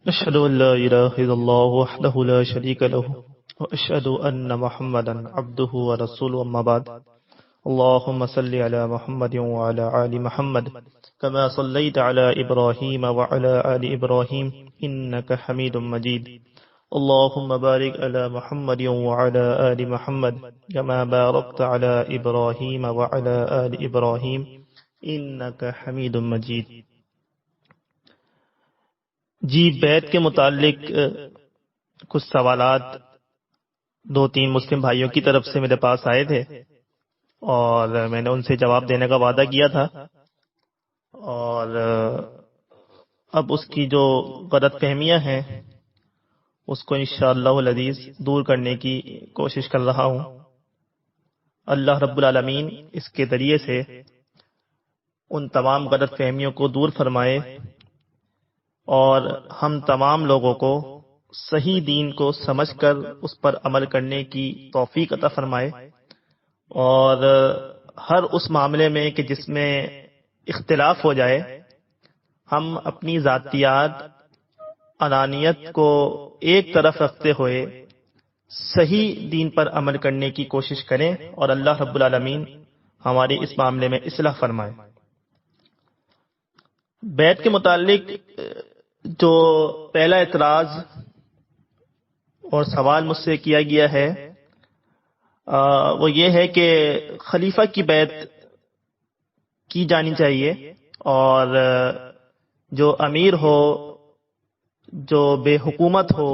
أشهد أن لا إله إلا الله وحده لا شريك له وأشهد أن محمدا عبده ورسوله أما بعد اللهم صل على محمد وعلى آل محمد كما صليت على إبراهيم وعلى آل إبراهيم إنك حميد مجيد اللهم بارك على محمد وعلى آل محمد كما باركت على إبراهيم وعلى آل إبراهيم إنك حميد مجيد۔ جی بیعت کے متعلق کچھ سوالات دو تین مسلم بھائیوں کی طرف سے میرے پاس آئے تھے اور میں نے ان سے جواب دینے کا وعدہ کیا تھا، اور اب اس کی جو غلط فہمیاں ہیں اس کو انشاءاللہ العزیز دور کرنے کی کوشش کر رہا ہوں۔ اللہ رب العالمین اس کے ذریعے سے ان تمام غلط فہمیوں کو دور فرمائے اور ہم تمام لوگوں کو صحیح دین کو سمجھ کر اس پر عمل کرنے کی توفیق عطا فرمائے، اور ہر اس معاملے میں کہ جس میں اختلاف ہو جائے ہم اپنی ذاتیات انانیت کو ایک طرف رکھتے ہوئے صحیح دین پر عمل کرنے کی کوشش کریں، اور اللہ رب العالمین ہماری اس معاملے میں اصلاح فرمائے۔ بیعت کے متعلق جو پہلا اعتراض اور سوال مجھ سے کیا گیا ہے وہ یہ ہے کہ خلیفہ کی بیعت کی جانی چاہیے، اور جو امیر ہو، جو بے حکومت ہو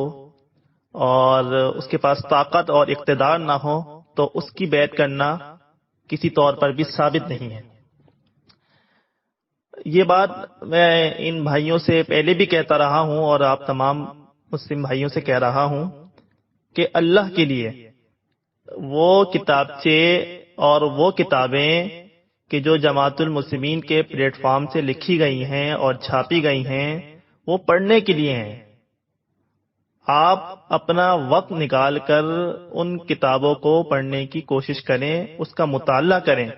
اور اس کے پاس طاقت اور اقتدار نہ ہو تو اس کی بیعت کرنا کسی طور پر بھی ثابت نہیں ہے۔ یہ بات میں ان بھائیوں سے پہلے بھی کہتا رہا ہوں اور آپ تمام مسلم بھائیوں سے کہہ رہا ہوں کہ اللہ کے لیے وہ کتابچے اور وہ کتابیں کہ جو جماعت المسلمین کے پلیٹ فارم سے لکھی گئی ہیں اور چھاپی گئی ہیں وہ پڑھنے کے لیے ہیں۔ آپ اپنا وقت نکال کر ان کتابوں کو پڑھنے کی کوشش کریں، اس کا مطالعہ کریں،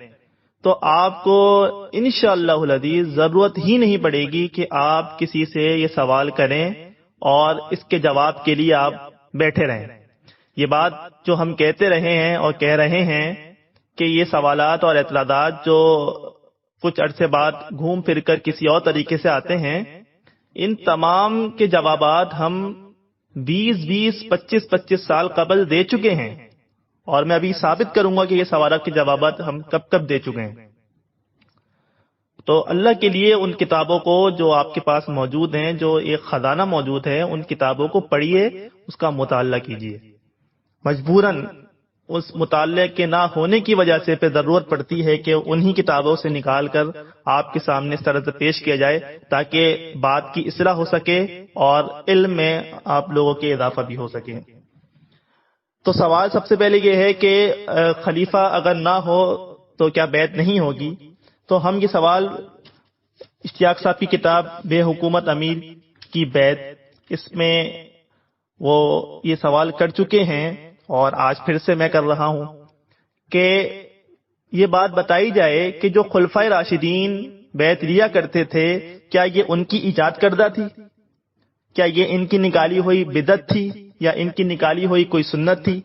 تو آپ کو انشاءاللہ العزیز ضرورت ہی نہیں پڑے گی کہ آپ کسی سے یہ سوال کریں اور اس کے جواب کے لیے آپ بیٹھے رہیں۔ یہ بات جو ہم کہتے رہے ہیں اور کہہ رہے ہیں کہ یہ سوالات اور اعتراضات جو کچھ عرصے بعد گھوم پھر کر کسی اور طریقے سے آتے ہیں، ان تمام کے جوابات ہم 25 سال قبل دے چکے ہیں، اور میں ابھی ثابت کروں گا کہ یہ سوالات کے جوابات ہم کب دے چکے ہیں۔ تو اللہ کے لیے ان کتابوں کو جو آپ کے پاس موجود ہیں، جو ایک خزانہ موجود ہے، ان کتابوں کو پڑھیے، اس کا مطالعہ کیجیے۔ مجبوراً اس مطالعے کے نہ ہونے کی وجہ سے پہ ضرورت پڑتی ہے کہ انہی کتابوں سے نکال کر آپ کے سامنے اس طرح سے پیش کیا جائے تاکہ بات کی اصلاح ہو سکے اور علم میں آپ لوگوں کے اضافہ بھی ہو سکے۔ تو سوال سب سے پہلے یہ ہے کہ خلیفہ اگر نہ ہو تو کیا بیعت نہیں ہوگی؟ تو ہم یہ سوال اشتیاق صاحب کی کتاب بے حکومت امیر کی بیعت، اس میں وہ یہ سوال کر چکے ہیں اور آج پھر سے میں کر رہا ہوں کہ یہ بات بتائی جائے کہ جو خلفائے راشدین بیعت لیا کرتے تھے کیا یہ ان کی ایجاد کردہ تھی؟ کیا یہ ان کی نکالی ہوئی بدعت تھی یا ان کی نکالی ہوئی کوئی سنت تھی؟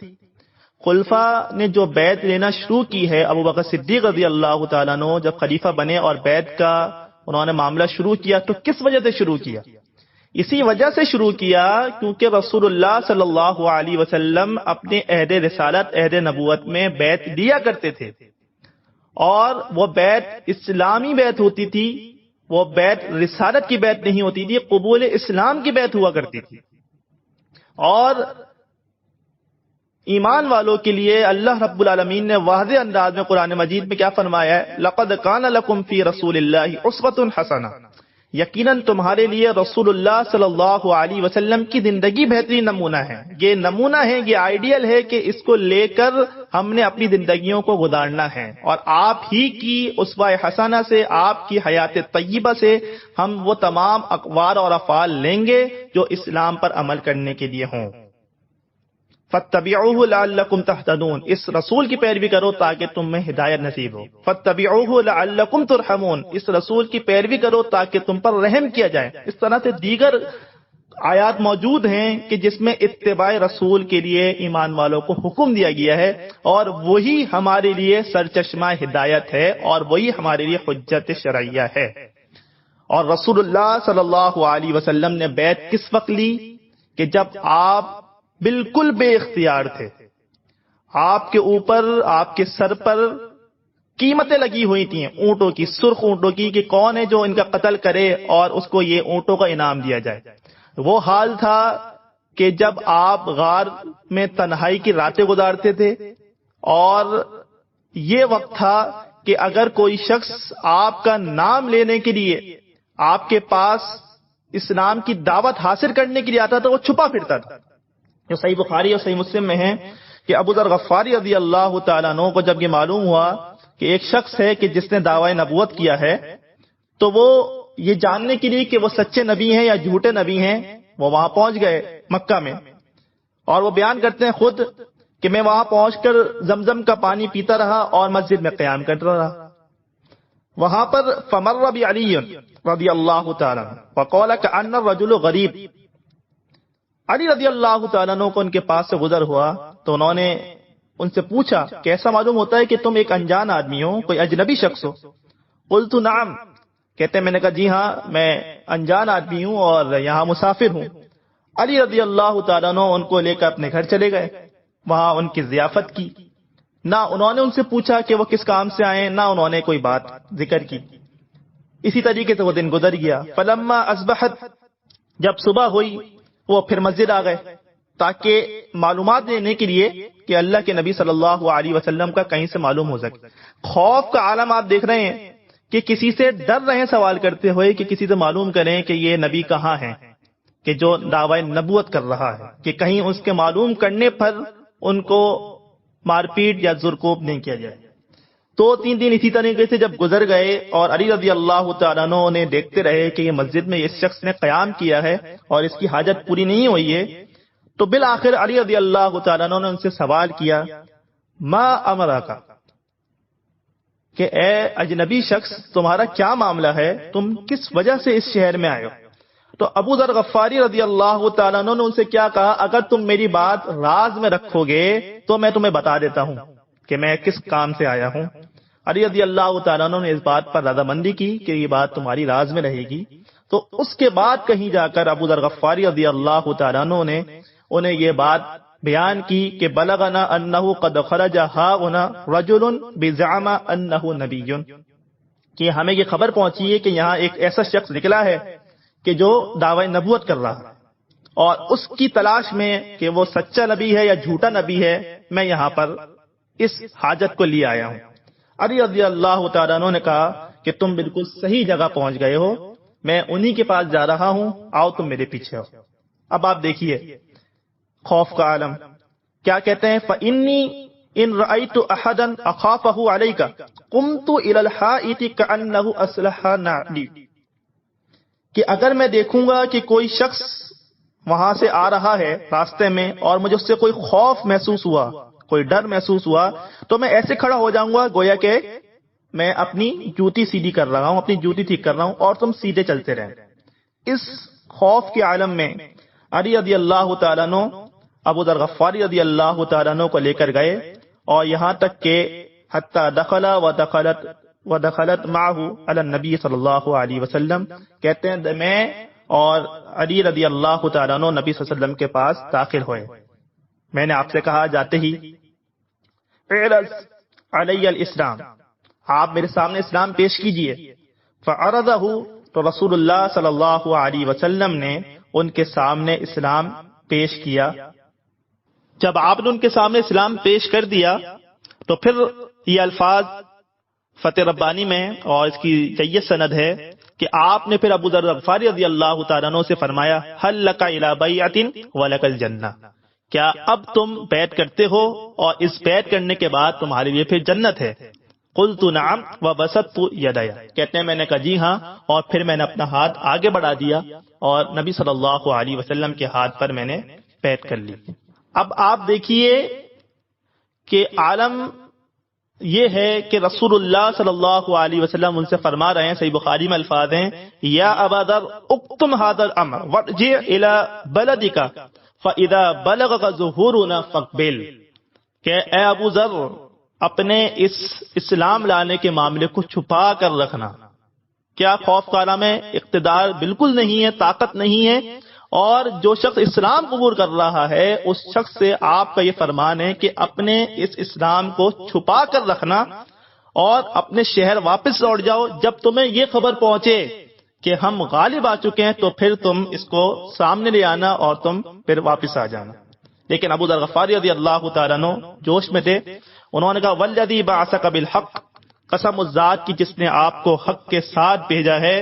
خلفاء نے جو بیعت لینا شروع کی ہے، ابو بکر صدیق رضی اللہ تعالیٰ عنہ جب خلیفہ بنے اور بیعت کا انہوں نے معاملہ شروع کیا تو کس وجہ سے شروع کیا؟ اسی وجہ سے شروع کیا کیونکہ رسول اللہ صلی اللہ علیہ وسلم اپنے عہد رسالت، عہد نبوت میں بیعت لیا کرتے تھے، اور وہ بیعت اسلامی بیعت ہوتی تھی، وہ بیعت رسالت کی بیعت نہیں ہوتی تھی، قبول اسلام کی بیعت ہوا کرتی تھی۔ اور ایمان والوں کے لیے اللہ رب العالمین نے واضح انداز میں قرآن مجید میں کیا فرمایا ہے؟ لَقَدْ كَانَ لَكُمْ فِي رَسُولِ اللَّهِ أُسْوَةٌ حَسَنَةٌ، یقیناً تمہارے لیے رسول اللہ صلی اللہ علیہ وسلم کی زندگی بہترین نمونہ ہے۔ یہ نمونہ ہے، یہ آئیڈیل ہے کہ اس کو لے کر ہم نے اپنی زندگیوں کو گزارنا ہے، اور آپ ہی کی اسوہ حسنہ سے، آپ کی حیات طیبہ سے ہم وہ تمام اقوال اور افعال لیں گے جو اسلام پر عمل کرنے کے لیے ہوں۔ فَاتَّبِعُوهُ لَعَلَّكُمْ تَهْتَدُونَ، اس رسول کی پیروی کرو تاکہ تمہیں ہدایت نصیب ہو۔ فَاتَّبِعُوهُ لَعَلَّكُمْ تُرْحَمُونَ، اس رسول کی پیروی کرو تاکہ تم پر رحم کیا جائے۔ اس طرح سے دیگر آیات موجود ہیں کہ جس میں اتباع رسول کے لیے ایمان والوں کو حکم دیا گیا ہے، اور وہی ہمارے لیے سرچشمہ ہدایت ہے، اور وہی ہمارے لیے حجت شرعیہ ہے۔ اور رسول اللہ صلی اللہ علیہ وسلم نے بیعت کس وقت لی؟ کہ جب آپ بالکل بے اختیار تھے، آپ کے اوپر، آپ کے سر پر قیمتیں لگی ہوئی تھیں اونٹوں کی، سرخ اونٹوں کی، کہ کون ہے جو ان کا قتل کرے اور اس کو یہ اونٹوں کا انعام دیا جائے۔ وہ حال تھا کہ جب آپ غار میں تنہائی کی راتیں گزارتے تھے، اور یہ وقت تھا کہ اگر کوئی شخص آپ کا نام لینے کے لیے آپ کے پاس اسلام کی دعوت حاصل کرنے کے لیے آتا تھا، وہ چھپا پھرتا تھا۔ جو صحیح بخاری اور صحیح مسلم میں ہے کہ ابو ذر غفاری رضی اللہ تعالیٰ عنہ کو جب یہ معلوم ہوا کہ ایک شخص ہے کہ جس نے دعوی نبوت کیا ہے، تو وہ یہ جاننے کے لیے کہ وہ سچے نبی ہیں یا جھوٹے نبی ہیں، وہ وہاں پہنچ گئے مکہ میں، اور وہ بیان کرتے ہیں خود کہ میں وہاں پہنچ کر زمزم کا پانی پیتا رہا اور مسجد میں قیام کرتا رہا۔ وہاں پر فمر بعلی رضی اللہ تعالیٰ وقال کأن الرجل غریب، علی رضی اللہ تعالیٰ عنہ کو ان کے پاس سے گزر ہوا تو انہوں نے ان سے پوچھا کہ ایسا معلوم ہوتا ہے کہ تم ایک انجان آدمی ہو، کوئی اجنبی شخص ہو؟ قلت نعم، کہتے ہیں میں نے کہا جی ہاں، میں انجان آدمی ہوں اور یہاں مسافر ہوں۔ علی رضی اللہ تعالیٰ عنہ ان کو لے کر اپنے گھر چلے گئے، وہاں ان کی ضیافت کی، نہ انہوں نے ان سے پوچھا کہ وہ کس کام سے آئے، نہ انہوں نے کوئی بات ذکر کی۔ اسی طریقے سے وہ دن گزر گیا۔ فلما اصبحت، جب صبح ہوئی وہ پھر مسجد آ گئے تاکہ معلومات دینے کے لیے کہ اللہ کے نبی صلی اللہ علیہ وسلم کا کہیں سے معلوم ہو سکے۔ خوف کا عالم آپ دیکھ رہے ہیں کہ کسی سے ڈر رہے ہیں سوال کرتے ہوئے کہ کسی سے معلوم کریں کہ یہ نبی کہاں ہے، کہ جو دعوی نبوت کر رہا ہے، کہ کہیں اس کے معلوم کرنے پر ان کو مار پیٹ یا زرکوب نہیں کیا جائے۔ 2-3 دن اسی طریقے سے جب گزر گئے اور علی رضی اللہ تعالیٰ عنہ نے دیکھتے رہے کہ یہ مسجد میں اس شخص نے قیام کیا ہے اور اس کی حاجت پوری نہیں ہوئی ہے، تو بالآخر علی رضی اللہ تعالیٰ عنہ نے ان سے سوال کیا ما امرکا، کہ اے اجنبی شخص تمہارا کیا معاملہ ہے، تم کس وجہ سے اس شہر میں آئے ہو؟ تو ابو ذر غفاری رضی اللہ تعالیٰ عنہ نے ان سے کیا کہا، اگر تم میری بات راز میں رکھو گے تو میں تمہیں بتا دیتا ہوں کہ میں کس کام سے آیا ہوں۔ علی رضی اللہ تعالیٰ عنہ نے اس بات پر رضامندی کی کہ یہ بات تمہاری راز میں رہے گی۔ تو اس کے بعد کہیں جا کر ابو ذر غفاری رضی اللہ تعالیٰ عنہ نے انہیں یہ بات بیان کی کہ بلغنا انہ قد خرج ہاؤنا رجل بزعم انہ نبی، کہ ہمیں یہ خبر پہنچی ہے کہ یہاں ایک ایسا شخص نکلا ہے کہ جو دعوی نبوت کر رہا ہے، اور اس کی تلاش میں کہ وہ سچا نبی ہے یا جھوٹا نبی ہے، میں یہاں پر اس حاجت کو لیے آیا ہوں۔ علی رضی اللہ تعالیٰ عنہ نے کہا کہ تم بالکل صحیح جگہ پہنچ گئے ہو، میں انہی کے پاس جا رہا ہوں، آؤ تم میرے پیچھے ہو۔ اب آپ دیکھیے خوف کا عالم کیا کہتے ہیں، فَإِنِّي إِن رَأَيْتُ أَحَدًا أَخَافَهُ عَلَيْكَ قُمْتُ إِلَى الْحَائِطِ كَأَنَّهُ أَسْلَحَ نَعْلِي، کہ اگر میں دیکھوں گا کہ کوئی شخص وہاں سے آ رہا ہے راستے میں اور مجھے اس سے کوئی خوف محسوس ہوا، کوئی ڈر محسوس ہوا، تو میں ایسے کھڑا ہو جاؤں گا گویا کہ میں اپنی جوتی سیدھی کر رہا ہوں، اپنی جوتی ٹھیک کر رہا ہوں، اور تم سیدھے چلتے رہیں۔ اس خوف کے عالم میں علی رضی اللہ تعالیٰ عنہ ابو ذر غفاری رضی اللہ تعالیٰ عنہ کو لے کر گئے، اور یہاں تک کہ حتی ودخلت معه علی النبی صلی اللہ علیہ وسلم، کہتے ہیں میں اور علی رضی اللہ تعالیٰ عنہ نبی صلی اللہ علیہ وسلم کے پاس داخل ہوئے۔ میں نے آپ سے کہا جاتے ہی اعرض علی الاسلام، آپ میرے سامنے اسلام پیش کیجئے۔ فعرضہ، تو رسول اللہ صلی اللہ علیہ وسلم نے ان کے سامنے اسلام پیش کیا۔ جب آپ نے ان کے سامنے اسلام پیش کر دیا تو پھر یہ الفاظ فتح ربانی میں اور اس کی جید سند ہے کہ آپ نے پھر ابو ذر غفاری رضی اللہ تعالیٰ عنہ سے فرمایا هل لک الی بیعۃ ولک الجنہ، کیا اب تم بیعت کرتے ہو اور اس بیعت کرنے کے بعد تمہارے لیے پھر جنت ہے؟ قلت نعم وبسطت یدی، کہتے ہیں میں نے کہا جی ہاں، اور پھر میں نے اپنا ہاتھ آگے بڑھا دیا اور نبی صلی اللہ علیہ وسلم کے ہاتھ پر میں نے بیعت کر لی۔ اب آپ دیکھیے کہ عالم یہ ہے کہ رسول اللہ صلی اللہ علیہ وسلم ان سے فرما رہے ہیں، صحیح بخاری میں الفاظ ہیں، یا ابا ذر اکتم ھذا الامر وارجع الی بلدک فاذا بلغک ظہورنا فاقبل، کہ اے ابو ذر اپنے اس اسلام لانے کے معاملے کو چھپا کر رکھنا. کیا خوف کا عالم ہے؟ اقتدار بالکل نہیں ہے، طاقت نہیں ہے، اور جو شخص اسلام قبول کر رہا ہے اس شخص سے آپ کا یہ فرمان ہے کہ اپنے اس اسلام کو چھپا کر رکھنا اور اپنے شہر واپس لوٹ جاؤ. جب تمہیں یہ خبر پہنچے کہ ہم غالب آ چکے ہیں تو پھر تم اس کو سامنے لے آنا اور تم پھر واپس آ جانا. لیکن ابو ذر غفاری رضی اللہ تعالیٰ عنہ جوش میں تھے، انہوں نے کہا والذی بعثک بالحق، قسم اس ذات کی جس نے آپ کو حق کے ساتھ بھیجا ہے،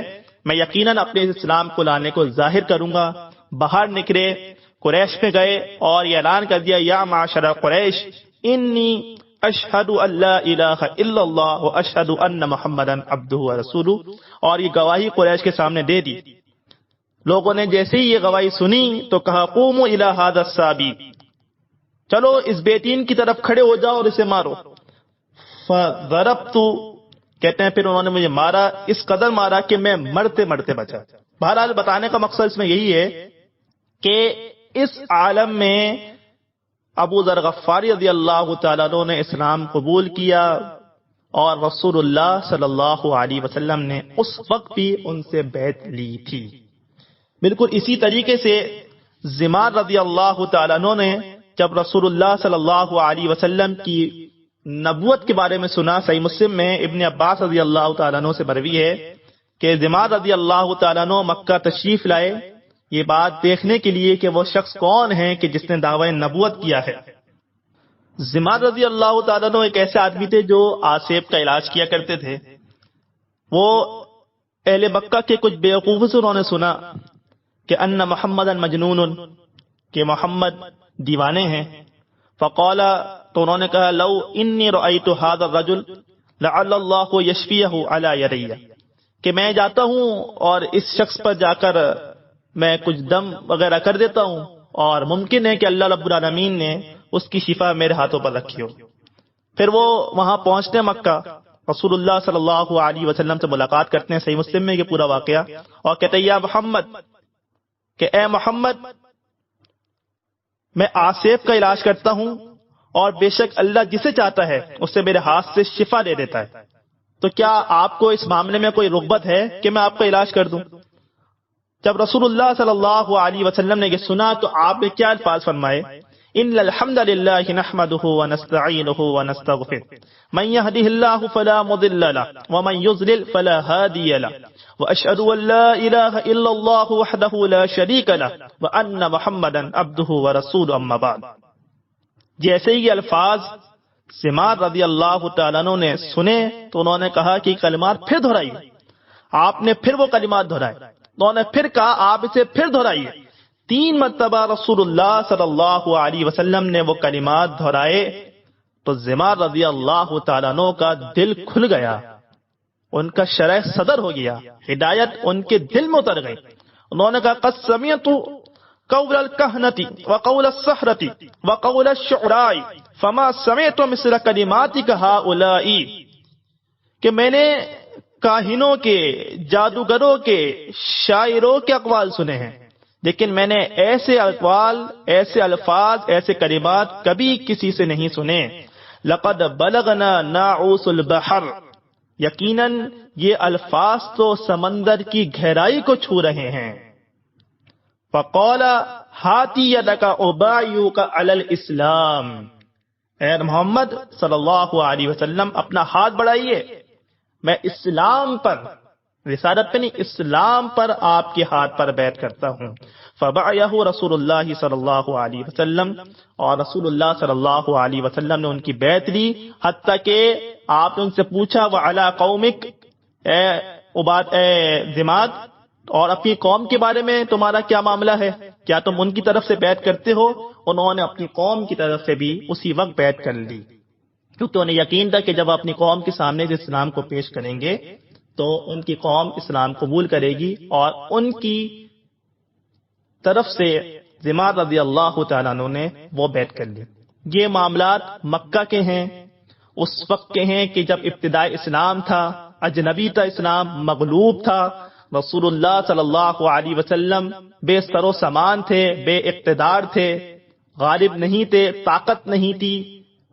میں یقیناً اپنے اسلام کو لانے کو ظاہر کروں گا. باہر نکلے، قریش میں گئے اور یہ اعلان کر دیا یا معاشر قریش انی اشہد ان لا الہ الا اللہ و اشہد ان محمدا عبدہ و رسولہ، اور یہ گواہی قریش کے سامنے دے دی. لوگوں نے جیسے ہی یہ گواہی سنی تو کہا قوموا الی ھذا الصابی، چلو اس بیٹین کی طرف کھڑے ہو جاؤ اور اسے مارو. فضربت، کہتے ہیں پھر انہوں نے مجھے مارا، اس قدر مارا کہ میں مرتے مرتے بچا. بہرحال بتانے کا مقصد اس میں یہی ہے کہ اس عالم میں ابو ذر غفاری رضی اللہ تعالیٰ عنہ نے اسلام قبول کیا اور رسول اللہ صلی اللہ علیہ وسلم نے اس وقت بھی ان سے بیعت لی تھی. بالکل اسی طریقے سے زمار رضی اللہ تعالیٰ عنہ نے جب رسول اللہ صلی اللہ علیہ وسلم کی نبوت کے بارے میں سنا، صحیح مسلم میں ابن عباس رضی اللہ تعالیٰ عنہ سے مروی ہے کہ زمار رضی اللہ تعالیٰ عنہ مکہ تشریف لائے یہ بات دیکھنے کے لیے کہ وہ شخص کون ہے کہ جس نے دعوی نبوت کیا ہے. زمار رضی اللہ تعالیٰ عنہ ایک ایسے آدمی تھے جو آسیب کا علاج کیا کرتے تھے. وہ اہل مکہ کے کچھ بیوقوفوں سے انہوں نے سنا کہ ان محمدا مجنون، کہ محمد دیوانے ہیں. فقال، تو انہوں نے کہا لو انی رأیت ھذا الرجل لعل اللہ یشفیہ علی یدی، کہ میں جاتا ہوں اور اس شخص پر جا کر میں کچھ دم وغیرہ کر دیتا ہوں اور ممکن ہے کہ اللہ رب العالمین نے اس کی شفا میرے ہاتھوں پر رکھی ہو. پھر وہ وہاں پہنچتے مکہ، رسول اللہ صلی اللہ علیہ وسلم سے ملاقات کرتے ہیں، صحیح مسلم میں یہ پورا واقعہ، اور کہتے ہیں یا محمد، کہ اے محمد میں آسیب کا علاج کرتا ہوں اور بے شک اللہ جسے چاہتا ہے اسے میرے ہاتھ سے شفا دے دیتا ہے، تو کیا آپ کو اس معاملے میں کوئی رغبت ہے کہ میں آپ کا علاج کر دوں؟ جب رسول اللہ صلی اللہ علیہ وسلم نے یہ سنا تو آپ نے کیا الفاظ فرمائے؟ ان الحمد للہ نحمده ونستعینه ونستغفر من يهده الله فلا مضل له ومن يضلل فلا هادي له واشهد ان لا اله الا الله وحده لا شريك له وان محمدا عبده ورسوله اما بعد. جیسے ہی الفاظ زمار رضی اللہ تعالیٰ عنہ نے سنے تو انہوں نے کہا کہ کلمات پھر دہرائیے. آپ نے پھر وہ کلمات دہرائے، انہوں نے پھر کہا آپ اسے پھر دہرائیے. 3 مرتبہ رسول اللہ صلی اللہ علیہ وسلم نے وہ کلمات دہرائے تو زمار رضی اللہ تعالیٰ عنہ کا دل کھل گیا، ان کا شرح صدر ہو گیا، ہدایت ان کے دل میں اتر گئی. انہوں نے کہا قد سمعت قول الکہنة وقول السحرة وقول الشعراء فما سمعت مثل کلماتک ہؤلاء، کہ میں نے کاہنوں کے، جادوگروں کے، شاعروں کے اقوال سنے ہیں، لیکن میں نے ایسے اقوال، ایسے الفاظ، ایسے کلمات کبھی کسی سے نہیں سنے. لقد بلغنا ناعوس البحر، یقیناً یہ الفاظ تو سمندر کی گہرائی کو چھو رہے ہیں. فقال ہاتی یدک ابایعک علی الاسلام، اے محمد صلی اللہ علیہ وسلم اپنا ہاتھ بڑھائیے، میں اسلام پر، رسالت پہ نہیں، اسلام پر آپ کے ہاتھ پر بیعت کرتا ہوں. فبعیہ رسول اللہ صلی اللہ علیہ وسلم، اور رسول اللہ صلی اللہ علیہ وسلم نے ان کی بیعت لی، حتیٰ کہ آپ نے ان سے پوچھا وعلی قومک، اے زماد، اور اپنی قوم کے بارے میں تمہارا کیا معاملہ ہے، کیا تم ان کی طرف سے بیعت کرتے ہو؟ انہوں نے اپنی قوم کی طرف سے بھی اسی وقت بیعت کر لی، کیونکہ انہیں یقین تھا کہ جب اپنی قوم کے سامنے سے اسلام کو پیش کریں گے تو ان کی قوم اسلام قبول کرے گی، اور ان کی طرف سے زمار رضی اللہ تعالیٰ عنہ نے وہ بیعت کر لی. یہ معاملات مکہ کے ہیں، اس وقت کے ہیں کہ جب ابتدائی اسلام تھا، اجنبی تھا، اسلام مغلوب تھا، رسول اللہ صلی اللہ علیہ وسلم بے سر و سامان تھے، بے اقتدار تھے، غالب نہیں تھے، طاقت نہیں تھی،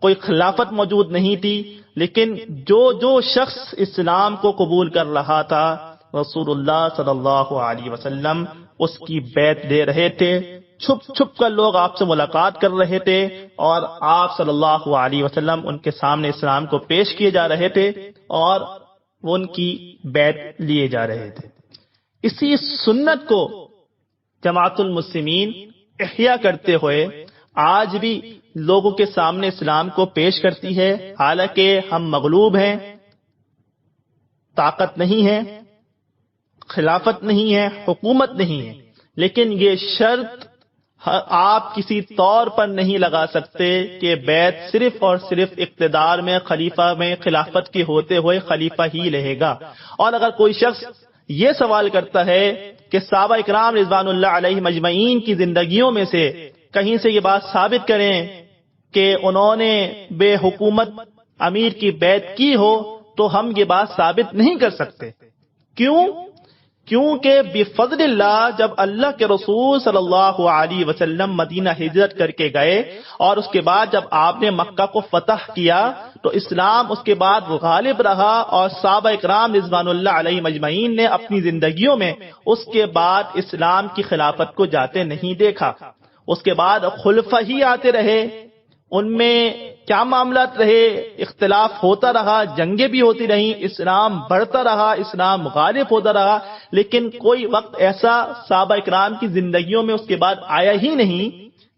کوئی خلافت موجود نہیں تھی، لیکن جو شخص اسلام کو قبول کر رہا تھا رسول اللہ صلی اللہ علیہ وسلم اس کی بیعت دے رہے تھے، چھپ چھپ کر لوگ آپ سے ملاقات کر رہے تھے اور آپ صلی اللہ علیہ وسلم ان کے سامنے اسلام کو پیش کیے جا رہے تھے اور وہ ان کی بیعت لیے جا رہے تھے۔ اسی سنت کو جماعت المسلمین احیا کرتے ہوئے آج بھی لوگوں کے سامنے اسلام کو پیش کرتی ہے، حالانکہ ہم مغلوب ہیں، طاقت نہیں ہے، خلافت نہیں ہے، حکومت نہیں ہے، لیکن یہ شرط آپ کسی طور پر نہیں لگا سکتے کہ بیعت صرف اور صرف اقتدار میں، خلیفہ میں، خلافت کے ہوتے ہوئے خلیفہ ہی رہے گا۔ اور اگر کوئی شخص یہ سوال کرتا ہے کہ صحابہ اکرام رضوان اللہ علیہم اجمعین کی زندگیوں میں سے کہیں سے یہ بات ثابت کریں کہ انہوں نے بے حکومت امیر کی بیعت کی ہو، تو ہم یہ بات ثابت نہیں کر سکتے۔ کیونکہ بفضل اللہ جب اللہ کے رسول صلی اللہ علیہ وسلم مدینہ ہجرت کر کے گئے اور اس کے بعد جب آپ نے مکہ کو فتح کیا تو اسلام اس کے بعد غالب رہا، اور صحابہ اکرام رضوان اللہ علیہم اجمعین نے اپنی زندگیوں میں اس کے بعد اسلام کی خلافت کو جاتے نہیں دیکھا۔ اس کے بعد خلفاء ہی آتے رہے، ان میں کیا معاملات رہے، اختلاف ہوتا رہا، جنگیں بھی ہوتی رہیں، اسلام بڑھتا رہا، اسلام غالب ہوتا رہا، لیکن کوئی وقت ایسا صحابہ اکرام کی زندگیوں میں اس کے بعد آیا ہی نہیں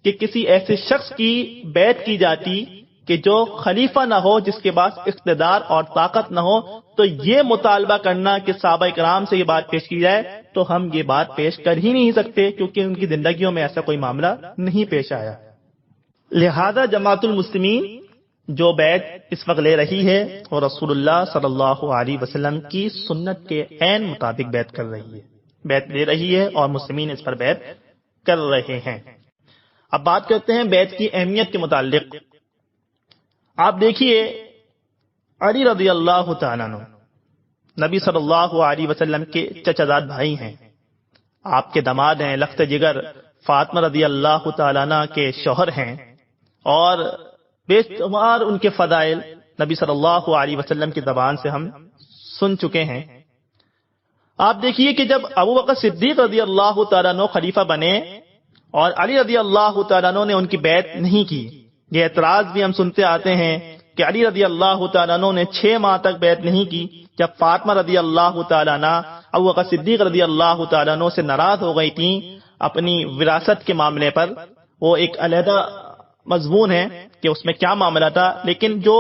کہ کسی ایسے شخص کی بیعت کی جاتی کہ جو خلیفہ نہ ہو، جس کے پاس اقتدار اور طاقت نہ ہو۔ تو یہ مطالبہ کرنا کہ صحابہ اکرام سے یہ بات پیش کی جائے تو ہم یہ بات پیش کر ہی نہیں سکتے، کیونکہ ان کی زندگیوں میں ایسا کوئی معاملہ نہیں پیش آیا۔ لہذا جماعت المسلمین جو بیعت اس وقت لے رہی ہے وہ رسول اللہ صلی اللہ علیہ وسلم کی سنت کے عین مطابق بیعت کر رہی ہے، بیعت لے رہی ہے اور مسلمین اس پر بیعت کر رہے ہیں۔ اب بات کرتے ہیں بیعت کی اہمیت کے متعلق۔ آپ دیکھیے علی رضی اللہ تعالیٰ عنہ نبی صلی اللہ علیہ وسلم کے چچا زاد بھائی ہیں، آپ کے داماد ہیں، لخت جگر فاطمہ رضی اللہ تعالیٰ عنہ کے شوہر ہیں، اور بے شمار ان کے فضائل نبی صلی اللہ علیہ وسلم کی زبان سے ہم سن چکے ہیں۔ آپ دیکھیے کہ جب ابو بکر صدیق رضی اللہ تعالیٰ عنہ خلیفہ بنے اور علی رضی اللہ تعالیٰ عنہ نے ان کی بیعت نہیں کی، یہ اعتراض بھی ہم سنتے آتے ہیں کہ علی رضی اللہ تعالیٰ عنہ نے 6 ماہ تک بیعت نہیں کی۔ جب فاطمہ رضی اللہ تعالیٰ عنہ ابو بکر صدیق رضی اللہ تعالیٰ عنہ سے ناراض ہو گئی تھیں اپنی وراثت کے معاملے پر، وہ ایک علیحدہ مضمون ہے کہ اس میں کیا معاملہ تھا، لیکن جو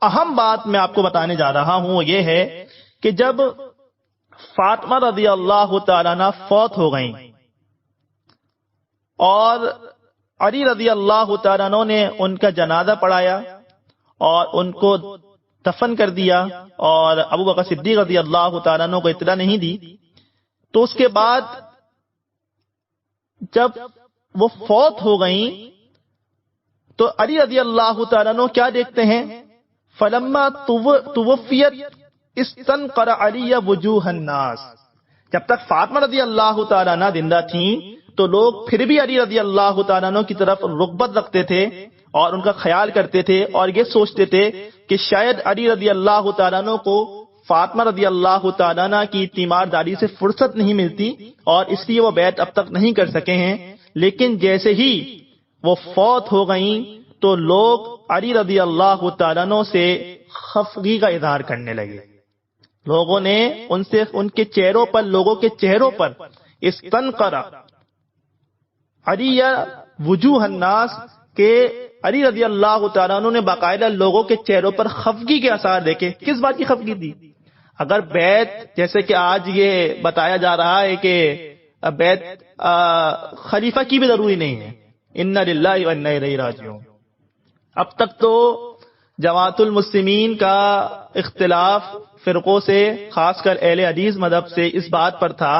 اہم بات میں آپ کو بتانے جا رہا ہوں وہ یہ ہے کہ جب فاطمہ رضی اللہ تعالیٰ عنہ فوت ہو گئیں اور علی رضی اللہ تعالیٰ عنہ نے ان کا جنازہ پڑھایا اور ان کو دفن کر دیا اور ابو بکر صدیق رضی اللہ تعالیٰ عنہ کو اطلاع نہیں دی، تو اس کے بعد جب وہ فوت ہو گئیں تو علی رضی اللہ تعالیٰ عنہ کیا دیکھتے ہیں، فلما توفیت استنقر علی وجوہ الناس، جب تک فاطمہ رضی اللہ تعالیٰ عنہ زندہ تھیں تو لوگ پھر بھی علی رضی اللہ تعالیٰ عنہ کی طرف رغبت رکھتے تھے اور ان کا خیال کرتے تھے اور یہ سوچتے تھے کہ شاید علی رضی اللہ تعالیٰ عنہ کو فاطمہ رضی اللہ تعالیٰ عنہ کی تیمارداری سے فرصت نہیں ملتی اور اس لیے وہ بیعت اب تک نہیں کر سکے ہیں۔ لیکن جیسے ہی وہ فوت ہو گئیں تو لوگ علی رضی اللہ تعالیٰ عنہ سے خفگی کا اظہار کرنے لگے، لوگوں نے ان سے ان کے چہروں پر، لوگوں کے چہروں پر استنقر علی وجوہ الناس کہ علی رضی اللہ تعالیٰ عنہ نے باقاعدہ لوگوں کے چہروں پر خفگی کے آثار دیکھے۔ کس بات کی خفگی تھی؟ اگر بیعت، جیسے کہ آج یہ بتایا جا رہا ہے کہ بیعت خلیفہ کی بھی ضروری نہیں ہے، انا للہ و انا الیہ راجعون، اب تک تو جماعت المسلمین کا اختلاف فرقوں سے، خاص کر اہل حدیث مذہب سے، اس بات پر تھا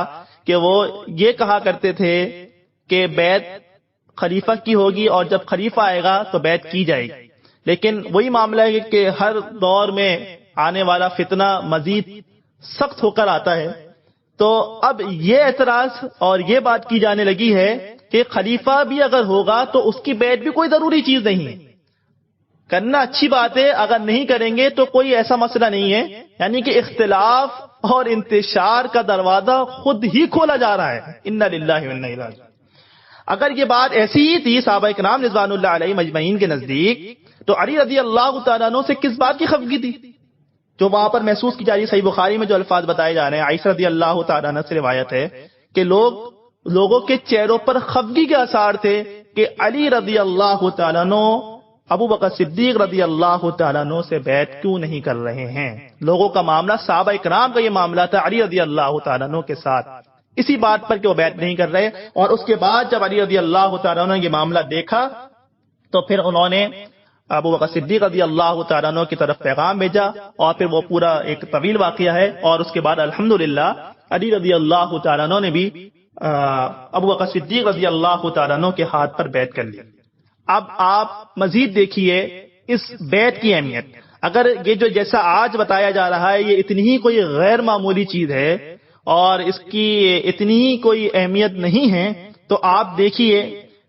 کہ وہ یہ کہا کرتے تھے کہ بیعت خلیفہ کی ہوگی اور جب خلیفہ آئے گا تو بیعت کی جائے گی، لیکن وہی معاملہ ہے کہ ہر دور میں آنے والا فتنہ مزید سخت ہو کر آتا ہے. تو اب یہ اعتراض اور یہ بات کی جانے لگی ہے کہ خلیفہ بھی اگر ہوگا تو اس کی بیعت بھی کوئی ضروری چیز نہیں ہے. کرنا اچھی بات ہے، اگر نہیں کریں گے تو کوئی ایسا مسئلہ نہیں ہے. یعنی کہ اختلاف اور انتشار کا دروازہ خود ہی کھولا جا رہا ہے. انا للہ و انا الیہ راجعون. اگر یہ بات ایسی ہی تھی صحابہ کرام رضوان اللہ علیہ مجمعین کے نزدیک، تو علی رضی اللہ تعالیٰ عنہ سے کس بات کی خفگی تھی جو وہاں پر محسوس کی جا رہی ہے؟ صحیح بخاری میں جو الفاظ بتائے جا رہے ہیں، عائشہ رضی اللہ تعالیٰ عنہ سے روایت ہے کہ لوگوں کے چہروں پر خفگی کے آثار تھے کہ علی رضی اللہ تعالیٰ عنہ ابو بکر صدیق رضی اللہ تعالیٰ عنہ سے بیعت کیوں نہیں کر رہے ہیں. لوگوں کا معاملہ، صحابہ کرام کا یہ معاملہ تھا علی رضی اللہ تعالیٰ عنہ کے ساتھ، اسی بات پر کہ وہ بیعت نہیں کر رہے. اور اس کے بعد جب علی رضی اللہ تعالیٰ عنہ نے یہ معاملہ دیکھا تو پھر انہوں نے ابو بکر صدیق رضی اللہ تعالیٰ عنہ کی طرف پیغام بھیجا، اور پھر وہ پورا ایک طویل واقعہ ہے. اور اس کے بعد الحمدللہ علی رضی اللہ تعالیٰ عنہ نے بھی ابو بکر صدیق رضی اللہ تعالیٰ عنہ کے ہاتھ پر بیعت کر لی. اب آپ مزید دیکھیے اس بیعت کی اہمیت. اگر یہ جو جیسا آج بتایا جا رہا ہے یہ اتنی ہی کوئی غیر معمولی چیز ہے اور اس کی اتنی ہی کوئی اہمیت نہیں ہے، تو آپ دیکھیے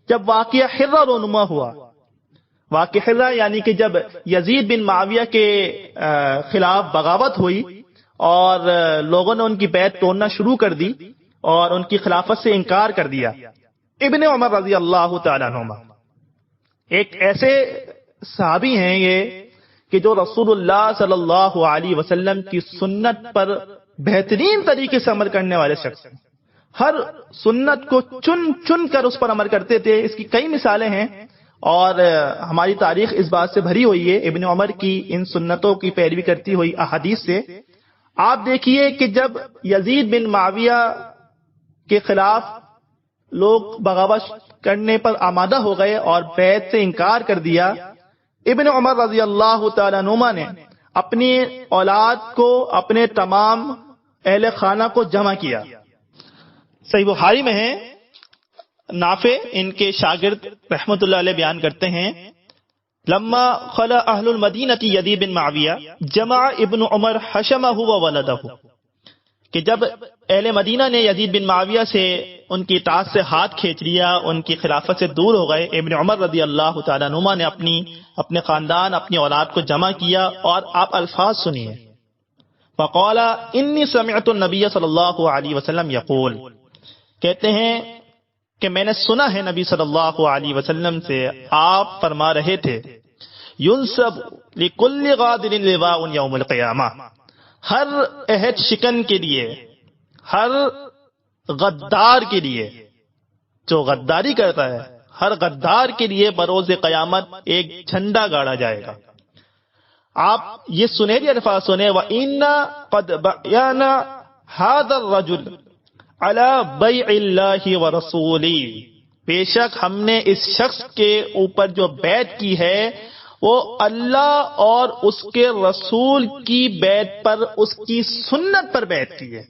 جب واقعہ حرہ رونما ہوا، واقعہ حرہ یعنی کہ جب یزید بن معاویہ کے خلاف بغاوت ہوئی اور لوگوں نے ان کی بیعت توڑنا شروع کر دی اور ان کی خلافت سے انکار کر دیا. ابن عمر رضی اللہ تعالیٰ عنہما ایک ایسے صحابی ہیں یہ کہ جو رسول اللہ صلی اللہ علیہ وسلم کی سنت پر بہترین طریقے سے عمل کرنے والے شخص ہیں. ہر سنت کو چن چن کر اس پر عمل کرتے تھے. اس کی کئی مثالیں ہیں اور ہماری تاریخ اس بات سے بھری ہوئی ہے ابن عمر کی ان سنتوں کی پیروی کرتی ہوئی احادیث سے. آپ دیکھیے کہ جب یزید بن معاویہ کے خلاف لوگ بغاوت کرنے پر آمادہ ہو گئے اور بیعت سے انکار کر دیا، ابن عمر رضی اللہ تعالیٰ عنہما نے اپنی اولاد کو، اپنے تمام اہل خانہ کو جمع کیا. صحیح بخاری میں ہے، نافع ان کے شاگرد رحمت اللہ علیہ بیان کرتے ہیں، لما خلا اہل المدینہ یزید بن معاویہ جمع ابن عمر حشمہ و ولدہ، کہ جب اہل مدینہ نے یزید بن معاویہ سے ان کی اطاعت سے ہاتھ کھینچ لیا، ان کی خلافت سے دور ہو گئے، ابن عمر رضی اللہ تعالیٰ عنہما نے اپنے خاندان، اپنی اولاد کو جمع کیا. اور آپ الفاظ سنیے، فقال انی سمعت النبی صلی اللہ علیہ وسلم یقول، کہتے ہیں کہ میں نے سنا ہے نبی صلی اللہ علیہ وسلم سے آپ فرما رہے تھے، ینسب لکل غادر لواء یوم القیامہ، ہر عہد شکن کے لیے، ہر غدار کے لیے جو غداری کرتا ہے، ہر غدار کے لیے بروز قیامت ایک جھنڈا گاڑا جائے گا. آپ یہ سنہری الفاظ سنیں، وَإِنَّا قَدْ بَعْيَانَا هَذَا الرَّجُلِ عَلَى بَيْعِ اللَّهِ وَرَسُولِهِ، بے شک ہم نے اس شخص کے اوپر جو بیعت کی ہے وہ اللہ اور اس کے رسول کی بیعت پر، اس کی سنت پر بیعت کی ہے.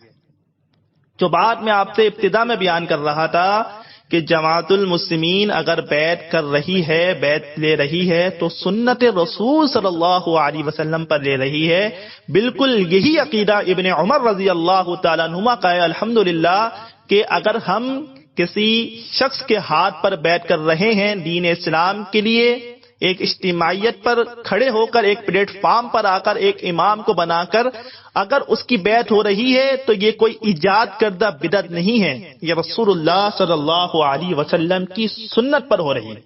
جو بات میں آپ سے ابتدا میں بیان کر رہا تھا کہ جماعت المسلمین اگر بیعت کر رہی ہے، بیعت لے رہی ہے تو سنت رسول صلی اللہ علیہ وسلم پر لے رہی ہے. بالکل یہی عقیدہ ابن عمر رضی اللہ تعالیٰ عنہما کا ہے الحمدللہ، کہ اگر ہم کسی شخص کے ہاتھ پر بیعت کر رہے ہیں دین اسلام کے لیے، ایک اجتماعیت پر کھڑے ہو کر، ایک پلیٹ فارم پر آ کر، ایک امام کو بنا کر اگر اس کی بیعت ہو رہی ہے تو یہ کوئی ایجاد کردہ بدعت نہیں ہے، یہ رسول اللہ صلی اللہ علیہ وسلم کی سنت پر ہو رہی ہے.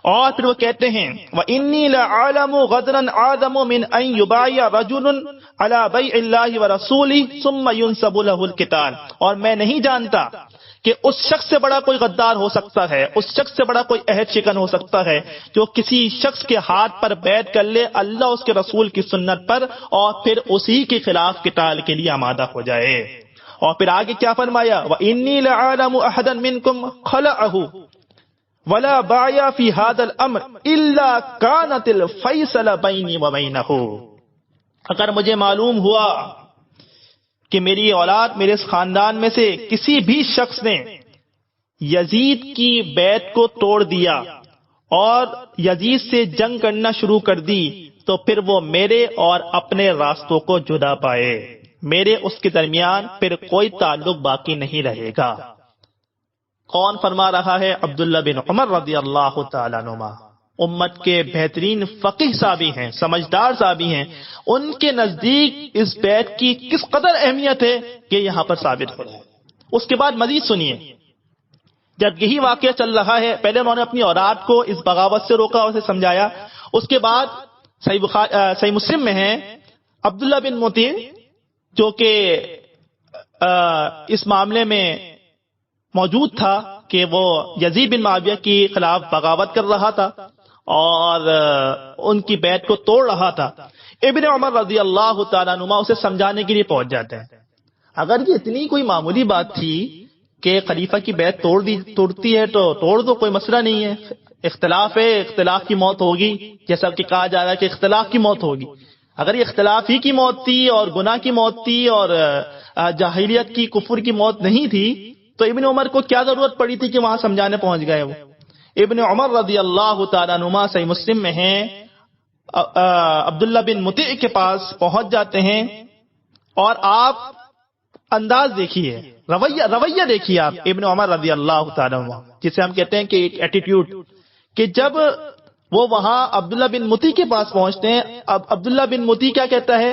اور پھر وہ کہتے ہیں وَإِنِّي لَعَالَمُ غَدْرًا أَعْظَمُ مِنْ أَنْ يُبَايَعَ رَجُلٌ عَلَى بَيْعِ اللَّهِ وَرَسُولِهِ ثُمَّ يُنْسَبُ لَهُ الْقِتَالُ، اور میں نہیں جانتا کہ اس شخص سے بڑا کوئی غدار ہو سکتا ہے، اس شخص سے بڑا کوئی عہد شکن ہو سکتا ہے جو کسی شخص کے ہاتھ پر بیعت کر لے اللہ اس کے رسول کی سنت پر، اور پھر اسی کے خلاف قتال کے لیے آمادہ ہو جائے. اور پھر آگے کیا فرمایا، وَإِنِّي لَعَالَمُ أَحَدًا مِّنْكُمْ خَلَعَهُ وَلَا بَايَعَ فِي هَذَا الْأَمْرِ إِلَّا كَانَتِ الْفَيْصَلَ بَيْنِي وَبَيْنَهُ، اگر مجھے معلوم ہوا کہ میری اولاد، میرے اس خاندان میں سے کسی بھی شخص نے یزید کی بیعت کو توڑ دیا اور یزید سے جنگ کرنا شروع کر دی تو پھر وہ میرے اور اپنے راستوں کو جدا پائے، میرے اس کے درمیان پھر کوئی تعلق باقی نہیں رہے گا۔ کون فرما رہا ہے؟ عبداللہ بن عمر رضی اللہ تعالیٰ عنہما، امت کے بہترین فقیہ صحابی ہیں، سمجھدار صحابی ہیں۔ ان کے نزدیک اس بیعت کی کس قدر اہمیت ہے کہ یہاں پر ثابت ہو رہا ہے۔ اس کے بعد مزید سنیے، جب یہی واقعہ چل رہا ہے، پہلے انہوں نے اپنی اولاد کو اس بغاوت سے روکا اور اسے سمجھایا۔ اس کے بعد صحیح مسلم میں ہے، عبداللہ بن مطیع جو کہ اس معاملے میں موجود تھا کہ وہ یزید بن معاویہ کے خلاف بغاوت کر رہا تھا اور ان کی بیعت کو توڑ رہا تھا۔ ابن عمر رضی اللہ تعالیٰ عنہما اسے سمجھانے کے لیے پہنچ جاتے ہیں۔ اگر یہ اتنی کوئی معمولی بات تھی کہ خلیفہ کی بیعت توڑتی ہے تو توڑ دو، کوئی مسئلہ نہیں ہے، اختلاف ہے، اختلاف کی موت ہوگی، جیسا کہ کہا جا رہا ہے کہ اختلاف کی موت ہوگی۔ اگر یہ اختلاف ہی کی موت تھی اور گناہ کی موت تھی اور جاہلیت کی، کفر کی موت نہیں تھی تو ابن عمر کو کیا ضرورت پڑی تھی کہ وہاں سمجھانے پہنچ گئے وہ۔ ابن عمر رضی اللہ تعالیٰ عنہما صحیح مسلم میں ہیں، عبداللہ بن مطیع کے پاس پہنچ جاتے ہیں اور آپ انداز دیکھیے، رویہ دیکھیے آپ ابن عمر رضی اللہ تعالیٰ عنہ، جسے ہم کہتے ہیں کہ ایک ایٹیٹیوڈ، کہ جب وہ وہاں عبداللہ بن مطیع کے پاس پہنچتے ہیں، اب عبداللہ بن مطیع کیا کہتا ہے؟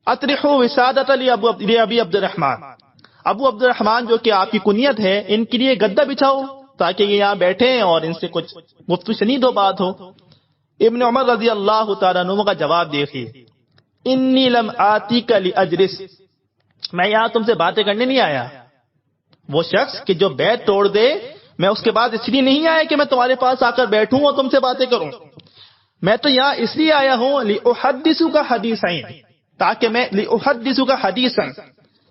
اطرحوا وسادۃ لابی عبد الرحمن، ابو عبد الرحمن جو کہ آپ کی کنیت ہے، ان کے لیے گدا بچھاؤ تاکہ یہ یہاں بیٹھیں اور ان سے کچھ گفتگو شنید و بات ہو۔ ابن عمر رضی اللہ تعالیٰ عنہ کا جواب دیکھیے، انی لم آتیک لاجلس، میں یہاں تم سے باتیں کرنے نہیں آیا۔ وہ شخص کہ جو بیعت توڑ دے، میں اس کے بعد اس لیے نہیں آیا کہ میں تمہارے پاس آ کر بیٹھوں اور تم سے باتیں کروں، میں تو یہاں اس لیے آیا ہوں لأحدثک حدیثین، تاکہ میں لأحدثک حدیثا،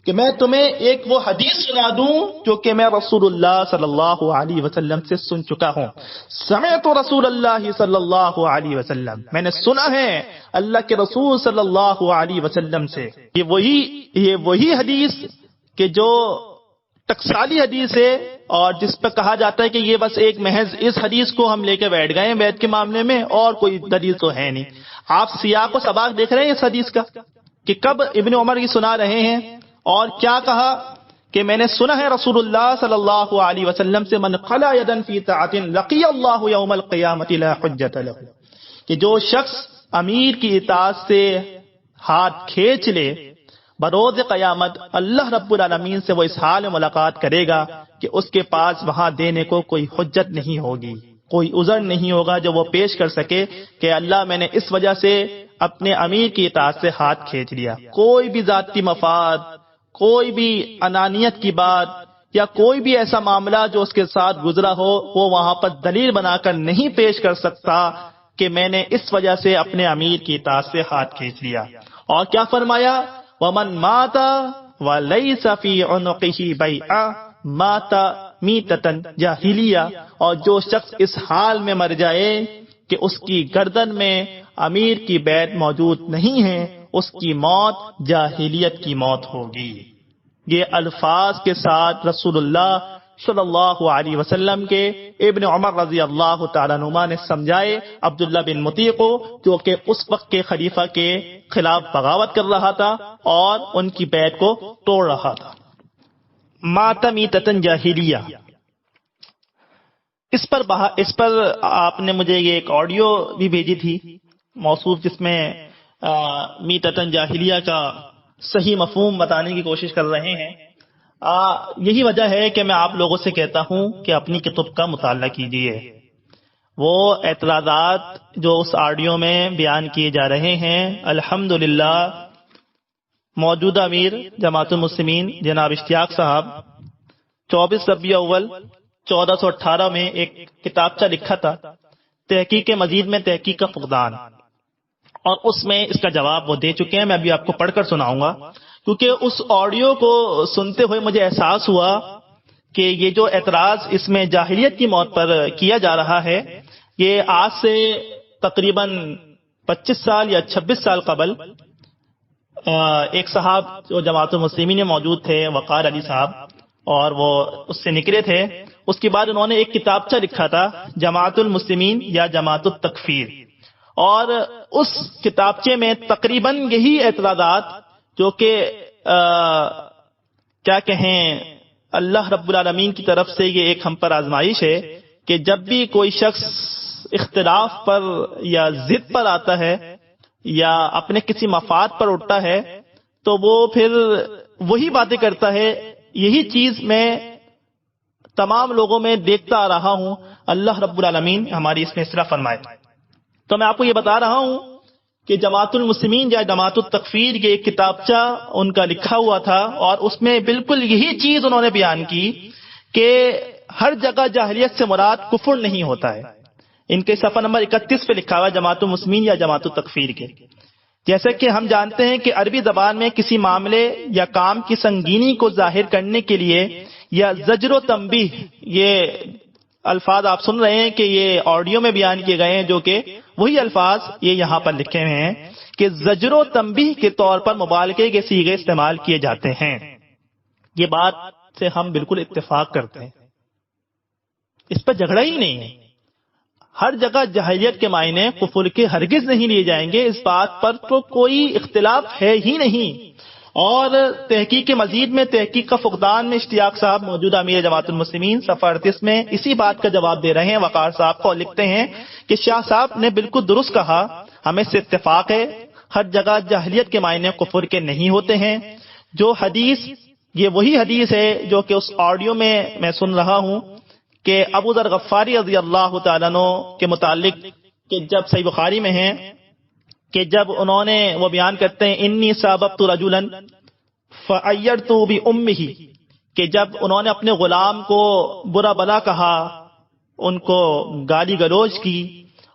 کہ میں تمہیں ایک وہ حدیث سنا دوں جو کہ میں رسول اللہ صلی اللہ علیہ وسلم سے سن چکا ہوں۔ سمعت رسول اللہ صلی اللہ علیہ وسلم، میں نے سنا ہے اللہ کے رسول صلی اللہ علیہ وسلم سے۔ یہ وہی حدیث کہ جو ٹکسالی حدیث ہے اور جس پہ کہا جاتا ہے کہ یہ بس ایک محض اس حدیث کو ہم لے کے بیٹھ گئے ہیں بیعت کے معاملے میں اور کوئی دلیل تو ہے نہیں۔ آپ سیاق و سباق دیکھ رہے ہیں اس حدیث کا کہ کب ابن عمر کی سنا رہے ہیں اور کیا کہا کہ میں نے سنا ہے رسول اللہ صلی اللہ علیہ وسلم سے، من خلا یدا فی طاعۃ لقی اللہ یوم القیامۃ لا حجۃ لہ، کہ جو شخص امیر کی اطاعت سے ہاتھ کھینچ لے بروز قیامت اللہ رب العالمین سے وہ اس حال میں ملاقات کرے گا کہ اس کے پاس وہاں دینے کو کوئی حجت نہیں ہوگی، کوئی عذر نہیں ہوگا جو وہ پیش کر سکے کہ اللہ میں نے اس وجہ سے اپنے امیر کی اطاعت سے ہاتھ کھینچ لیا۔ کوئی بھی ذاتی مفاد، کوئی بھی انانیت کی بات یا کوئی بھی ایسا معاملہ جو اس کے ساتھ گزرا ہو، وہ وہاں پر دلیل بنا کر نہیں پیش کر سکتا کہ میں نے اس وجہ سے اپنے امیر کی اطاعت سے ہاتھ کھینچ لیا۔ اور کیا فرمایا؟ وَمَن مَاتَ وَلَيْسَ فِي عُنُقِهِ بَيْعَةٌ مَاتَ مِيتَةً جَاهِلِيَّةً، اور جو شخص اس حال میں مر جائے کہ اس کی گردن میں امیر کی بیعت موجود نہیں ہے، اس کی موت جاہلیت کی موت ہوگی۔ یہ الفاظ کے ساتھ رسول اللہ صلی اللہ علیہ وسلم کے ابن عمر رضی اللہ تعالیٰ عنہما نے سمجھائے عبداللہ بن مطیع کو، جو کہ اس وقت کے خلیفہ کے خلاف بغاوت کر رہا تھا اور ان کی بیعت کو توڑ رہا تھا۔ ماتمیتتن جاہلیہ، اس پر آپ نے مجھے یہ ایک آڈیو بھی بھیجی تھی موصوف، جس میں میتتن جاہلیہ کا صحیح مفہوم بتانے کی کوشش کر رہے ہیں۔ یہی وجہ ہے کہ میں آپ لوگوں سے کہتا ہوں کہ اپنی کتب کا مطالعہ کیجیے۔ وہ اعتراضات جو اس آڈیو میں بیان کیے جا رہے ہیں، الحمدللہ موجودہ امیر جماعت المسلمین جناب اشتیاق صاحب 24 ربیع اول 1418 میں ایک کتابچہ لکھا تھا، تحقیق مزید میں تحقیق کا فقدان، اور اس میں اس کا جواب وہ دے چکے ہیں۔ میں ابھی آپ کو پڑھ کر سناؤں گا، کیونکہ اس آڈیو کو سنتے ہوئے مجھے احساس ہوا کہ یہ جو اعتراض اس میں جاہلیت کی موت پر کیا جا رہا ہے، یہ آج سے تقریباً 25 سال یا 26 سال قبل ایک صاحب جو جماعت المسلمین میں موجود تھے، وقار علی صاحب، اور وہ اس سے نکلے تھے، اس کے بعد انہوں نے ایک کتابچہ لکھا تھا جماعت المسلمین یا جماعت التکفیر، اور اس کتابچے میں تقریباً یہی اعتراضات جو کہ کیا کہیں اللہ رب العالمین کی طرف سے یہ ایک ہم پر آزمائش ہے کہ جب بھی کوئی شخص اختلاف پر یا ضد پر آتا ہے یا اپنے کسی مفاد پر اٹھتا ہے تو وہ پھر وہی باتیں کرتا ہے. یہی چیز میں تمام لوگوں میں دیکھتا آ رہا ہوں. اللہ رب العالمین ہماری اس میں اصلاح فرمائے. تو میں آپ کو یہ بتا رہا ہوں کہ جماعت المسلمین یا جماعت التکفیر یہ ایک کتابچہ ان کا لکھا ہوا تھا، اور اس میں بالکل یہی چیز انہوں نے بیان کی کہ ہر جگہ جاہلیت سے مراد کفر نہیں ہوتا ہے. ان کے صفحہ نمبر 31 پہ لکھا ہوا جماعت المسلمین یا جماعت التکفیر کے. جیسے کہ ہم جانتے ہیں کہ عربی زبان میں کسی معاملے یا کام کی سنگینی کو ظاہر کرنے کے لیے یا زجر و تنبیہ، یہ الفاظ آپ سن رہے ہیں کہ یہ آڈیو میں بیان کیے گئے ہیں، جو کہ وہی الفاظ یہ یہاں پر لکھے ہوئے ہیں کہ زجر و تنبیہ کے طور پر مبالغے کے صیغے استعمال کیے جاتے ہیں. یہ بات سے ہم بالکل اتفاق کرتے ہیں، اس پر جھگڑا ہی نہیں ہے. ہر جگہ جاہلیت کے معنی کفر کے ہرگز نہیں لیے جائیں گے، اس بات پر تو کوئی اختلاف ہے ہی نہیں. اور تحقیق مزید میں تحقیق کا فقدان میں اشتیاق صاحب موجودہ امیر جماعت المسلمین صفحہ 38 میں اسی بات کا جواب دے رہے ہیں وقار صاحب کو، اور لکھتے ہیں کہ شاہ صاحب نے بالکل درست کہا، ہمیں سے اتفاق ہے ہر جگہ جاہلیت کے معنی کفر کے نہیں ہوتے ہیں. جو حدیث، یہ وہی حدیث ہے جو کہ اس آڈیو میں سن رہا ہوں کہ ابو ذر غفاری رضی اللہ تعالیٰ عنہ کے متعلق، کہ جب صحیح بخاری میں ہے کہ جب انہوں نے وہ بیان کرتے ہیں انی سابقت رجلا فعیرت بامہ، کہ جب انہوں نے اپنے غلام کو برا بلا کہا، ان کو گالی گلوچ کی،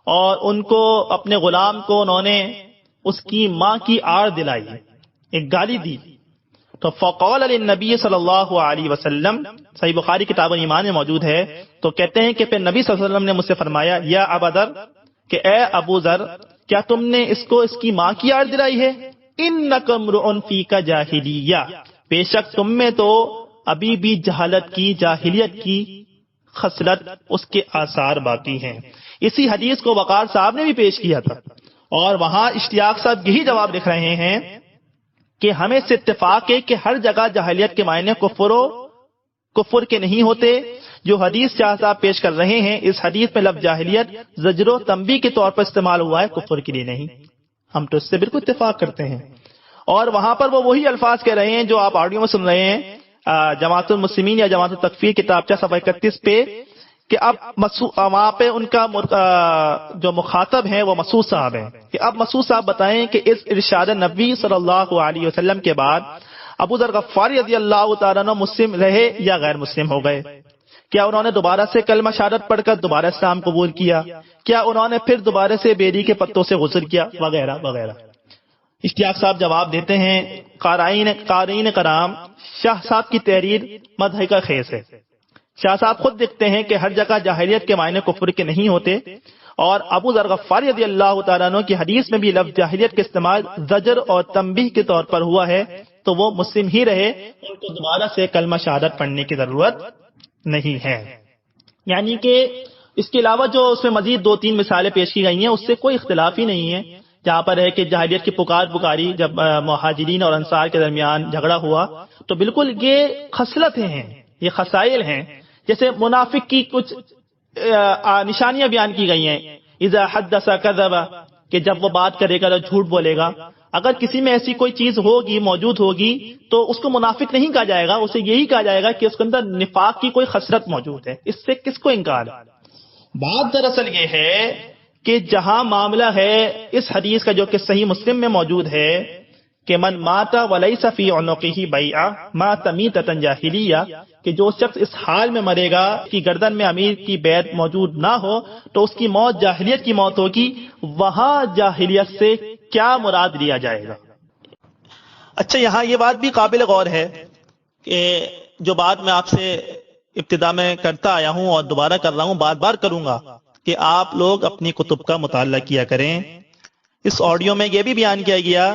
اور ان کو اپنے غلام کو انہوں نے اس کی ماں کی آڑ دلائی، ایک گالی دی. تو فقال للنبی صلی اللہ علیہ وسلم، صحیح بخاری کتاب ایمان میں موجود ہے، تو کہتے ہیں کہ پھر نبی صلی اللہ علیہ وسلم نے مجھ سے فرمایا یا ابا ذر، کہ اے ابو ذر، کیا تم نے اس کو اس کی ماں کی آڑ دلائی ہے؟ انک امرؤ فیک جاہلیہ، بے شک تم میں تو ابھی بھی جہالت کی، جاہلیت کی خصلت، اس کے آثار باقی ہیں. اسی حدیث کو وقار صاحب نے بھی پیش کیا تھا، اور وہاں اشتیاق صاحب یہی جواب لکھ رہے ہیں کہ ہمیں سے اتفاق ہے کہ ہر جگہ جاہلیت کے معنی کفر کے نہیں ہوتے. جو حدیث شاہ صاحب پیش کر رہے ہیں، اس حدیث میں لفظ جاہلیت زجر و تنبیہ کے طور پر استعمال ہوا ہے، کفر کے لیے نہیں. ہم تو اس سے بالکل اتفاق کرتے ہیں. اور وہاں پر وہ وہی الفاظ کہہ رہے ہیں جو آپ آڈیو میں سن رہے ہیں جماعت المسلمین یا جماعت التکفیر کتابچہ صفحہ 31 پہ، کہ اب وہاں پہ ان کا جو مخاطب ہیں وہ مسعود صاحب ہیں، کہ اب مسعود صاحب بتائیں کہ اس ارشاد نبی صلی اللہ علیہ وسلم کے بعد ابو ذر غفاری رضی اللہ تعالیٰ عنہ مسلم رہے یا غیر مسلم ہو گئے؟ کیا انہوں نے دوبارہ سے کلمہ شہادت پڑھ کر دوبارہ اسلام قبول کیا؟ کیا انہوں نے پھر دوبارہ سے بیری کے پتوں سے غسل کیا؟ وغیرہ وغیرہ. اشتیاق صاحب جواب دیتے ہیں قارئین کرام، شاہ صاحب کی تحریر مضحکہ خیز ہے. شاہ صاحب خود لکھتے ہیں کہ ہر جگہ جاہلیت کے معنی کفر کے نہیں ہوتے، اور ابو ذر غفاری رضی اللہ تعالیٰ عنہ کی حدیث میں بھی لفظ جاہلیت کے استعمال زجر اور تنبیہ کے طور پر ہوا ہے، تو وہ مسلم ہی رہے، ان کو دوبارہ سے کلمہ شہادت پڑھنے کی ضرورت نہیں ہے. یعنی کہ اس کے علاوہ جو اس میں مزید 2-3 مثالیں پیش کی گئی ہیں اس سے کوئی اختلاف ہی نہیں ہے. جہاں پر ہے کہ جاہلیت کی پکاری جب مہاجرین اور انصار کے درمیان جھگڑا ہوا تو بالکل یہ خصلتیں ہیں، یہ خصائل ہیں. جیسے منافق کی کچھ نشانیاں بیان کی گئی ہیں، اذا حدث کذب، کہ جب وہ بات کرے گا تو جھوٹ بولے گا. اگر کسی میں ایسی کوئی چیز ہوگی، موجود ہوگی، تو اس کو منافق نہیں کہا جائے گا، اسے یہی کہا جائے گا کہ اس کے اندر نفاق کی کوئی خصلت موجود ہے. اس سے کس کو انکار؟ بات دراصل یہ ہے کہ جہاں معاملہ ہے اس حدیث کا جو کہ صحیح مسلم میں موجود ہے کہ من مات ولیس فی عنقہ بیعہ مات میتۃ جاہلیہ، کہ جو شخص اس حال میں مرے گا کہ گردن میں امیر کی بیعت موجود نہ ہو تو اس کی موت جاہلیت کی موت ہوگی. وہاں جاہلیت سے کیا مراد لیا جائے گا؟ اچھا، یہاں یہ بات بھی قابل غور ہے کہ جو بات میں آپ سے ابتدا میں کرتا آیا ہوں اور دوبارہ کر رہا ہوں، بار بار کروں گا کہ آپ لوگ اپنی کتب کا مطالعہ کیا کریں. اس آڈیو میں یہ بھی بیان کیا گیا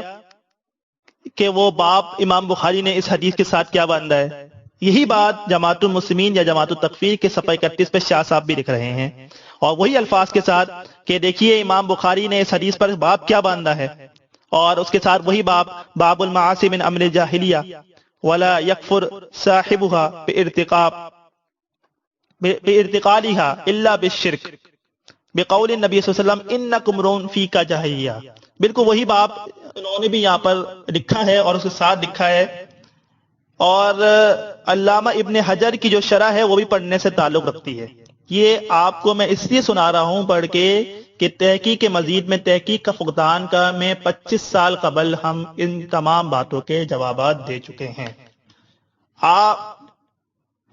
کہ وہ باب امام بخاری نے اس حدیث کے ساتھ کیا باندھا ہے. یہی بات جماعت المسلمین یا جماعت التکفیر کے صفحہ 31 پہ شاہ صاحب بھی لکھ رہے ہیں، اور وہی الفاظ کے ساتھ کہ دیکھیے امام بخاری نے اس حدیث پر باب کیا باندھا ہے، اور اس کے ساتھ وہی باب المعاصی من امر الجاہلیہ ولا یکفر صاحبها بارتقالها الا بالشرک بقول النبی صلی اللہ علیہ وسلم انکم رون فیک جاہلیہ. بالکل وہی باب انہوں نے بھی یہاں پر لکھا ہے اور اس کے ساتھ لکھا ہے، اور علامہ ابن حجر کی جو شرح ہے وہ بھی پڑھنے سے تعلق رکھتی ہے. یہ آپ کو میں اس لیے سنا رہا ہوں پڑھ کے کہ تحقیق کے مزید میں تحقیق کا فقدان کا میں 25 سال قبل ہم ان تمام باتوں کے جوابات دے چکے ہیں. آپ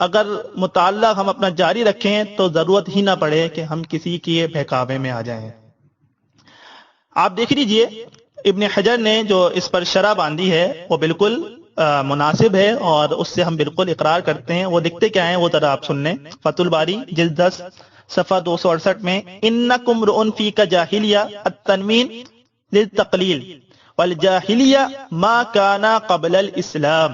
اگر مطالعہ ہم اپنا جاری رکھیں تو ضرورت ہی نہ پڑے کہ ہم کسی کے بہکاوے میں آ جائیں. آپ دیکھ لیجئے ابن حجر نے جو اس پر شرح باندھی ہے وہ بالکل مناسب ہے، اور اس سے ہم بالکل اقرار کرتے ہیں. وہ لکھتے کیا ہیں وہ ذرا آپ سن لیں. فتح الباری جلد 10 صفحہ 268 میں انکم رؤن فیک جاہلیہ التنوین للتقلیل والجاہلیہ ما کانا قبل الاسلام،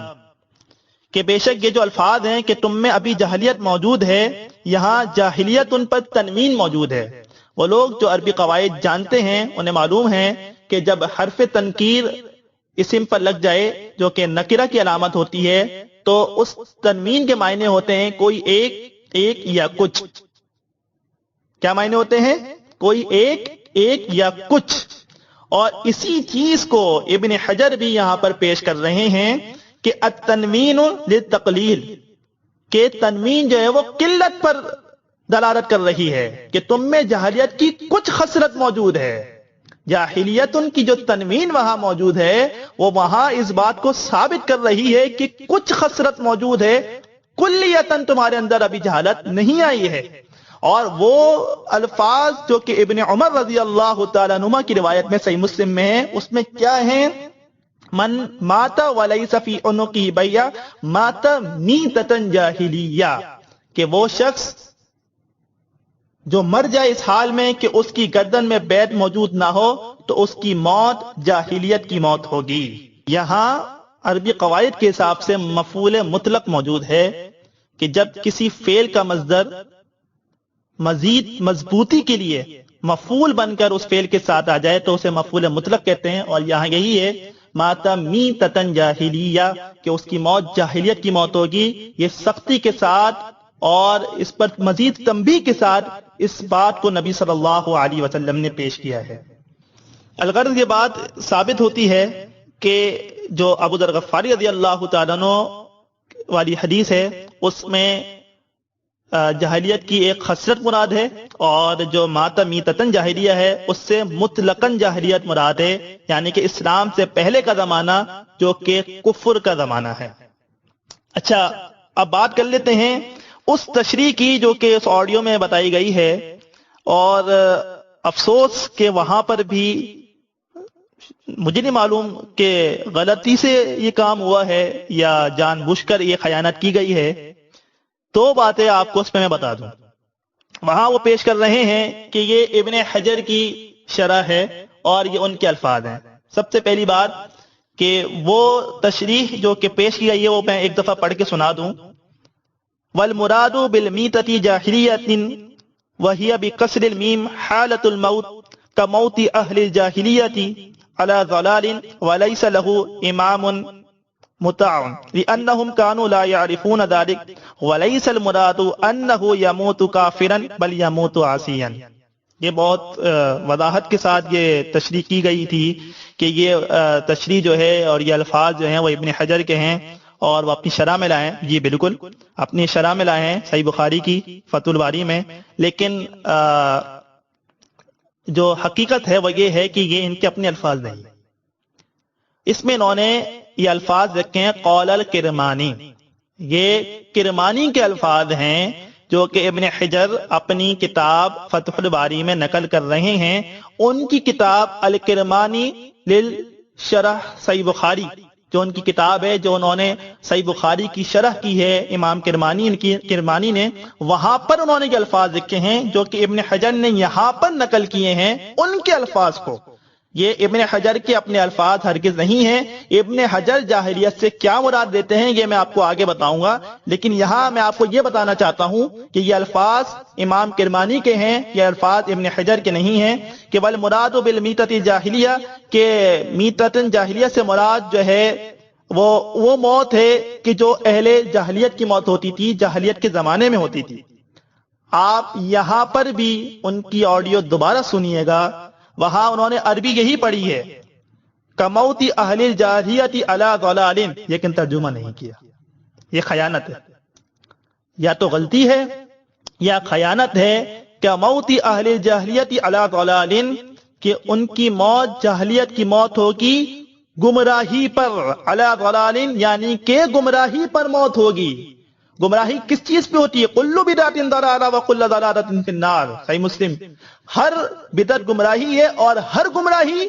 کہ بے شک یہ جو الفاظ ہیں کہ تم میں ابھی جاہلیت موجود ہے، یہاں جاہلیت ان پر تنوین موجود ہے. وہ لوگ جو عربی قواعد جانتے ہیں انہیں معلوم ہے کہ جب حرف تنکیر اسم پر لگ جائے جو کہ نکرہ کی علامت ہوتی ہے تو اس تنوین کے معنی ہوتے ہیں کوئی ایک یا کچھ. کیا معنی ہوتے ہیں؟ کوئی ایک یا کچھ. اور اسی چیز کو ابن حجر بھی یہاں پر پیش کر رہے ہیں کہ التنوین للتقلیل، کہ تنوین جو ہے وہ قلت پر دلالت کر رہی ہے کہ تم میں جاہلیت کی کچھ خصلت موجود ہے. جاہلیت ان کی جو تنوین وہاں موجود ہے وہ وہاں اس بات کو ثابت کر رہی ہے کہ کچھ خصلت موجود ہے، کلیتاً تمہارے اندر ابھی جہالت نہیں آئی ہے. اور وہ الفاظ جو کہ ابن عمر رضی اللہ تعالیٰ عنہما کی روایت میں صحیح مسلم میں ہے، اس میں کیا ہے؟ من مات ولیس فی عنقہ بیع مات میتۃ جاہلیہ، کہ وہ شخص جو مر جائے اس حال میں کہ اس کی گردن میں بیعت موجود نہ ہو تو اس کی موت جاہلیت کی موت ہوگی. یہاں عربی قواعد کے حساب سے مفعول مطلق موجود ہے کہ جب کسی فعل کا مصدر مزید مضبوطی کے لیے مفعول بن کر اس فعل کے ساتھ آ جائے تو اسے مفعول مطلق کہتے ہیں. اور یہاں یہی ہے ماتا میتۃ جاہلیہ، کہ اس کی موت جاہلیت کی موت ہوگی. یہ سختی کے ساتھ اور اس پر مزید تنبیہ کے ساتھ اس بات کو نبی صلی اللہ علیہ وسلم نے پیش کیا ہے. الغرض یہ بات ثابت ہوتی ہے کہ جو ابو ذر غفاری رضی اللہ تعالیٰ عنہ والی حدیث ہے اس میں جاہلیت کی ایک خصلت مراد ہے، اور جو ماتا میتتن جاہلیہ ہے اس سے مطلقاً جاہلیت مراد ہے، یعنی کہ اسلام سے پہلے کا زمانہ جو کہ کفر کا زمانہ ہے. اچھا اب بات کر لیتے ہیں اس تشریح کی جو کہ اس آڈیو میں بتائی گئی ہے، اور افسوس کہ وہاں پر بھی مجھے نہیں معلوم کہ غلطی سے یہ کام ہوا ہے یا جان بوجھ کر یہ خیانت کی گئی ہے. دو باتیں آپ کو اس پہ میں بتا دوں. وہاں وہ پیش کر رہے ہیں کہ یہ ابن حجر کی شرح ہے اور یہ ان کے الفاظ ہیں. سب سے پہلی بات کہ وہ تشریح جو کہ پیش کی گئی ہے وہ میں ایک دفعہ پڑھ کے سنا دوں. والمراد بالمیتۃ جاہلیۃ وہی بکسر المیم حالۃ الموت کموت اہل الجاہلیۃ علی ضلال وليس له امام مطاع لانهم كانوا لا يعرفون ذلك وليس المراد انه يموت كافرا بل يموت عاصيا. یہ بہت وضاحت کے ساتھ یہ تشریح کی گئی تھی کہ یہ تشریح جو ہے اور یہ الفاظ جو ہیں وہ ابن حجر کے ہیں اور وہ اپنی شرح میں لائے ہیں. جی بالکل اپنی شرح میں لائے ہیں صحیح بخاری کی فتح الباری میں، لیکن جو حقیقت ہے وہ یہ ہے کہ یہ ان کے اپنے الفاظ نہیں. اس میں انہوں نے یہ الفاظ رکھے ہیں قول الکرمانی. یہ کرمانی کے الفاظ ہیں جو کہ ابن حجر اپنی کتاب فتح الباری میں نقل کر رہے ہیں. ان کی کتاب الکرمانی للشرح صحیح بخاری جو ان کی کتاب ہے جو انہوں نے صحیح بخاری کی شرح کی ہے امام کرمانی نے، وہاں پر انہوں نے یہ الفاظ لکھے ہیں جو کہ ابن حجر نے یہاں پر نقل کیے ہیں ان کے الفاظ کو. یہ ابن حجر کے اپنے الفاظ ہرگز نہیں ہیں. ابن حجر جاہلیت سے کیا مراد دیتے ہیں یہ میں آپ کو آگے بتاؤں گا، لیکن یہاں میں آپ کو یہ بتانا چاہتا ہوں کہ یہ الفاظ امام کرمانی کے ہیں، یہ الفاظ ابن حجر کے نہیں ہیں. کہ والمراد بالمیتۃ الجاہلیہ، کہ میتۃ جاہلیہ سے مراد جو ہے وہ موت ہے کہ جو اہل جاہلیت کی موت ہوتی تھی، جاہلیت کے زمانے میں ہوتی تھی. آپ یہاں پر بھی ان کی آڈیو دوبارہ سنیے گا، وہاں انہوں نے عربی یہی پڑھی ہے کموت اہل الجاہلیت علی ضلال، لیکن ترجمہ نہیں کیا. یہ خیانت ہے، یا تو غلطی ہے یا خیانت ہے. کموت اہل الجاہلیت علی ضلال، کہ ان کی موت جاہلیت کی موت ہوگی گمراہی پر، علی ضلال یعنی کہ گمراہی پر موت ہوگی. گمراہی کس چیز پہ ہوتی ہے؟ کل بدعت ضلالہ وکل ضلالۃ فی النار، صحیح مسلم. ہر بدعت گمراہی ہے اور ہر گمراہی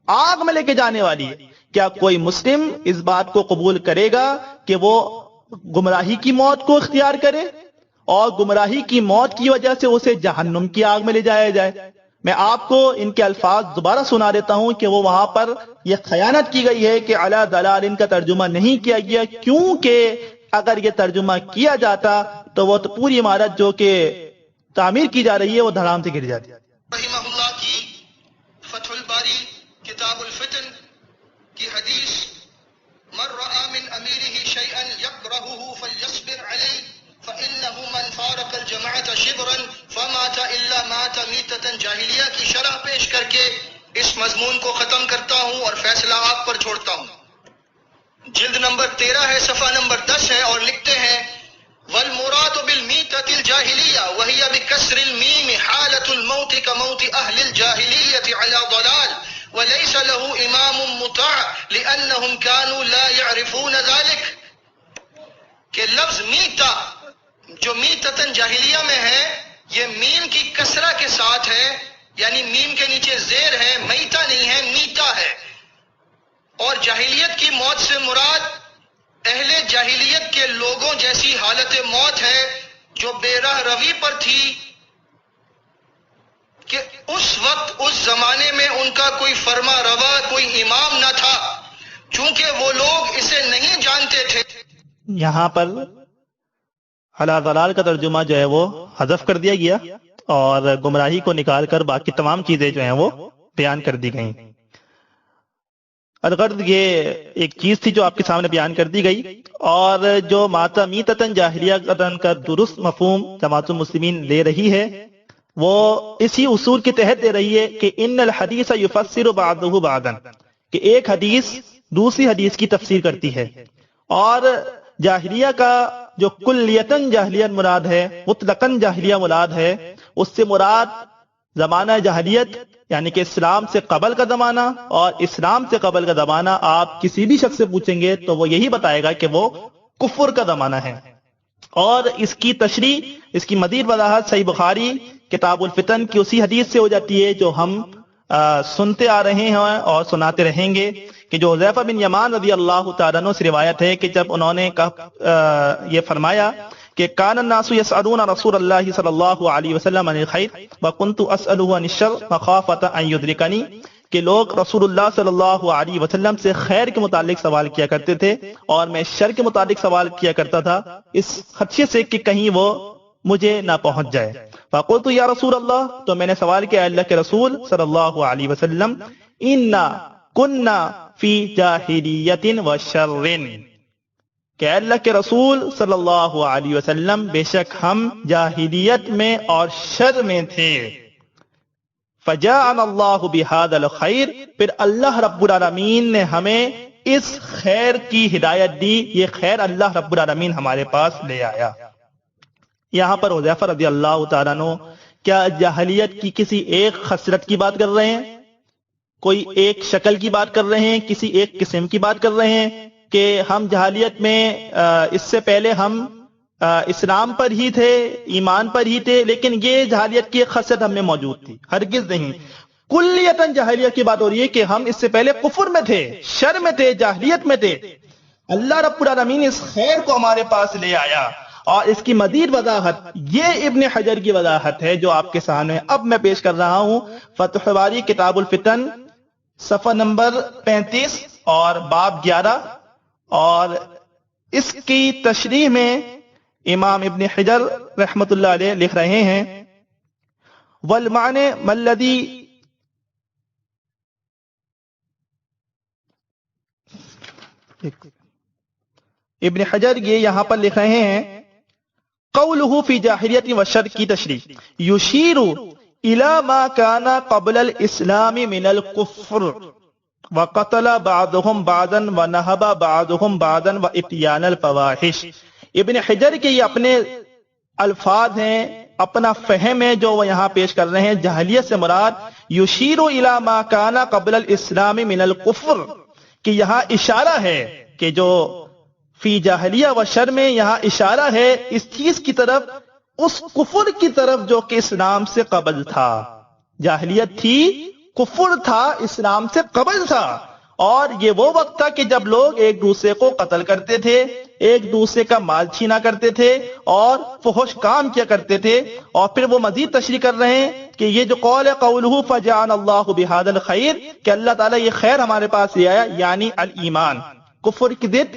آگ میں لے کے جانے والی ہے. کیا کوئی مسلم اس بات کو قبول کرے گا کہ وہ گمراہی کی موت کو اختیار کرے اور گمراہی کی موت کی وجہ سے اسے جہنم کی آگ میں لے جایا جائے؟ میں آپ کو ان کے الفاظ دوبارہ سنا دیتا ہوں کہ وہ وہاں پر یہ خیانت کی گئی ہے کہ علی ضلال کا ترجمہ نہیں کیا گیا، کیونکہ اگر یہ ترجمہ کیا جاتا تو وہ تو پوری عمارت جو کہ تعمیر کی جا رہی ہے وہ دھڑام سے گر جاتی. رحمہ اللہ کی فتح الباری کتاب الفتن کی حدیث، من رأى من اميره شيئا يكرهه فليصبر عليه فانه من فارق الجماعة شبرا فمات الا مات میتة جاہلیہ کی شرح پیش کر کے اس مضمون کو ختم کرتا ہوں اور فیصلہ آپ پر چھوڑتا ہوں. جلد نمبر 13 ہے، صفحہ نمبر 10 ہے، اور لکھتے ہیں والمراد بالمیتۃ الجاہلیہ وہی بکسر المیم حالۃ الموت کموت اہل الجاہلیۃ علی ضلال وليس له امام مطاع لانهم كانوا لا يعرفون ذلك. کہ لفظ میتا جو میتۃ جاہلیہ میں ہے یہ میم کی کسرہ کے ساتھ ہے، یعنی میم کے نیچے زیر ہے، میتا نہیں ہے، میتا ہے. اور جاہلیت کی موت سے مراد اہل جاہلیت کے لوگوں جیسی حالت موت ہے جو بے راہ روی پر تھی، کہ اس وقت اس زمانے میں ان کا کوئی فرما روا، کوئی امام نہ تھا، چونکہ وہ لوگ اسے نہیں جانتے تھے. یہاں پر علی ضلال کا ترجمہ جو ہے وہ حذف کر دیا گیا اور گمراہی کو نکال کر باقی تمام چیزیں جو ہیں وہ بیان کر دی گئیں. الغرض یہ ایک چیز تھی جو آپ کے سامنے بیان کر دی گئی، اور جو ماتا میتتن جاہلیہ کا درست مفہوم جماعت المسلمین لے رہی ہے وہ اسی اصول کے تحت دے رہی ہے کہ ان الحدیث یفسر بعضہ بعضا، کہ ایک حدیث دوسری حدیث کی تفسیر کرتی ہے. اور جاہلیہ کا جو کلیتاً جاہلیت مراد ہے، مطلقاً جاہلیہ مراد ہے، اس سے مراد زمانہ جاہلیت یعنی کہ اسلام سے قبل کا زمانہ، اور اسلام سے قبل کا زمانہ آپ کسی بھی شخص سے پوچھیں گے تو وہ یہی بتائے گا کہ وہ کفر کا زمانہ ہے. اور اس کی تشریح، اس کی مزید وضاحت صحیح بخاری کتاب الفتن کی اسی حدیث سے ہو جاتی ہے جو ہم سنتے آ رہے ہیں اور سناتے رہیں گے، کہ جو حذیفہ بن یمان رضی اللہ تعالیٰ عنہ سے روایت ہے کہ جب انہوں نے یہ فرمایا کہ کان الناس یسألون رسول اللہ صلی اللہ علیہ وسلم عن الخیر وکنت اسألہ عن الشر مخافۃ ان یدرکنی، کہ لوگ رسول اللہ صلی اللہ علیہ وسلم سے خیر کے متعلق سوال کیا کرتے تھے اور میں شر کے متعلق سوال کیا کرتا تھا اس خدشے سے کہ کہیں وہ مجھے نہ پہنچ جائے. فقلت یا رسول اللہ، تو میں نے سوال کیا اللہ کے رسول صلی اللہ علیہ وسلم، انا کننا فی جاہلیت و شر، کہ اللہ کے رسول صلی اللہ علیہ وسلم بے شک ہم جاہلیت میں اور شر میں تھے. فجاءنا اللہ بہذا الخیر، پھر اللہ رب العالمین نے ہمیں اس خیر کی ہدایت دی، یہ خیر اللہ رب العالمین ہمارے پاس لے آیا. یہاں پر حذیفہ رضی اللہ تعالیٰ عنہ کیا جاہلیت کی کسی ایک خصلت کی بات کر رہے ہیں، کوئی ایک شکل کی بات کر رہے ہیں، کسی ایک قسم کی بات کر رہے ہیں کہ ہم جاہلیت میں اس سے پہلے ہم اسلام پر ہی تھے، ایمان پر ہی تھے، لیکن یہ جاہلیت کی ایک خصلت ہم میں موجود تھی؟ ہرگز نہیں. کلیتاً جاہلیہ کی بات ہو رہی ہے کہ ہم اس سے پہلے کفر میں تھے، شر میں تھے، جاہلیت میں تھے. اللہ رب العالمین اس خیر کو ہمارے پاس لے آیا. اور اس کی مزید وضاحت یہ ابن حجر کی وضاحت ہے جو آپ کے سامنے اب میں پیش کر رہا ہوں. فتح باری کتاب الفتن صفحہ نمبر 35 اور باب 11، اور اس کی تشریح میں امام ابن حجر رحمت اللہ علیہ لکھ رہے ہیں والمعنی ملذی، ابن حجر یہ یہاں پر لکھ رہے ہیں قولہ فی جاہلیت و شر کی تشریح یشیر الی ما کان قبل الاسلام من الکفر وقتل بعضهم بعضا ونہب بعضهم بعضا واتیان الفواحش۔ ابن حجر کے یہ اپنے الفاظ ہیں، اپنا فہم ہے جو وہ یہاں پیش کر رہے ہیں۔ جاہلیت سے مراد یشیر الی ما کان قبل الاسلام من الکفر، کہ یہاں اشارہ ہے کہ جو فی جاہلیہ و شر میں یہاں اشارہ ہے اس چیز کی طرف، اس کفر کی طرف جو کہ اسلام سے قبل تھا۔ جاہلیت تھی، کفر تھا، اسلام سے قبل تھا، اور یہ وہ وقت تھا کہ جب لوگ ایک دوسرے کو قتل کرتے تھے، ایک دوسرے کا مال چھینا کرتے تھے اور فحش کام کیا کرتے تھے۔ اور پھر وہ مزید تشریح کر رہے ہیں کہ یہ جو قول ہے قولہ فجعل اللہ بہذا الخیر، کہ اللہ تعالیٰ یہ خیر ہمارے پاس لے آیا، یعنی الایمان، کفر کی ضد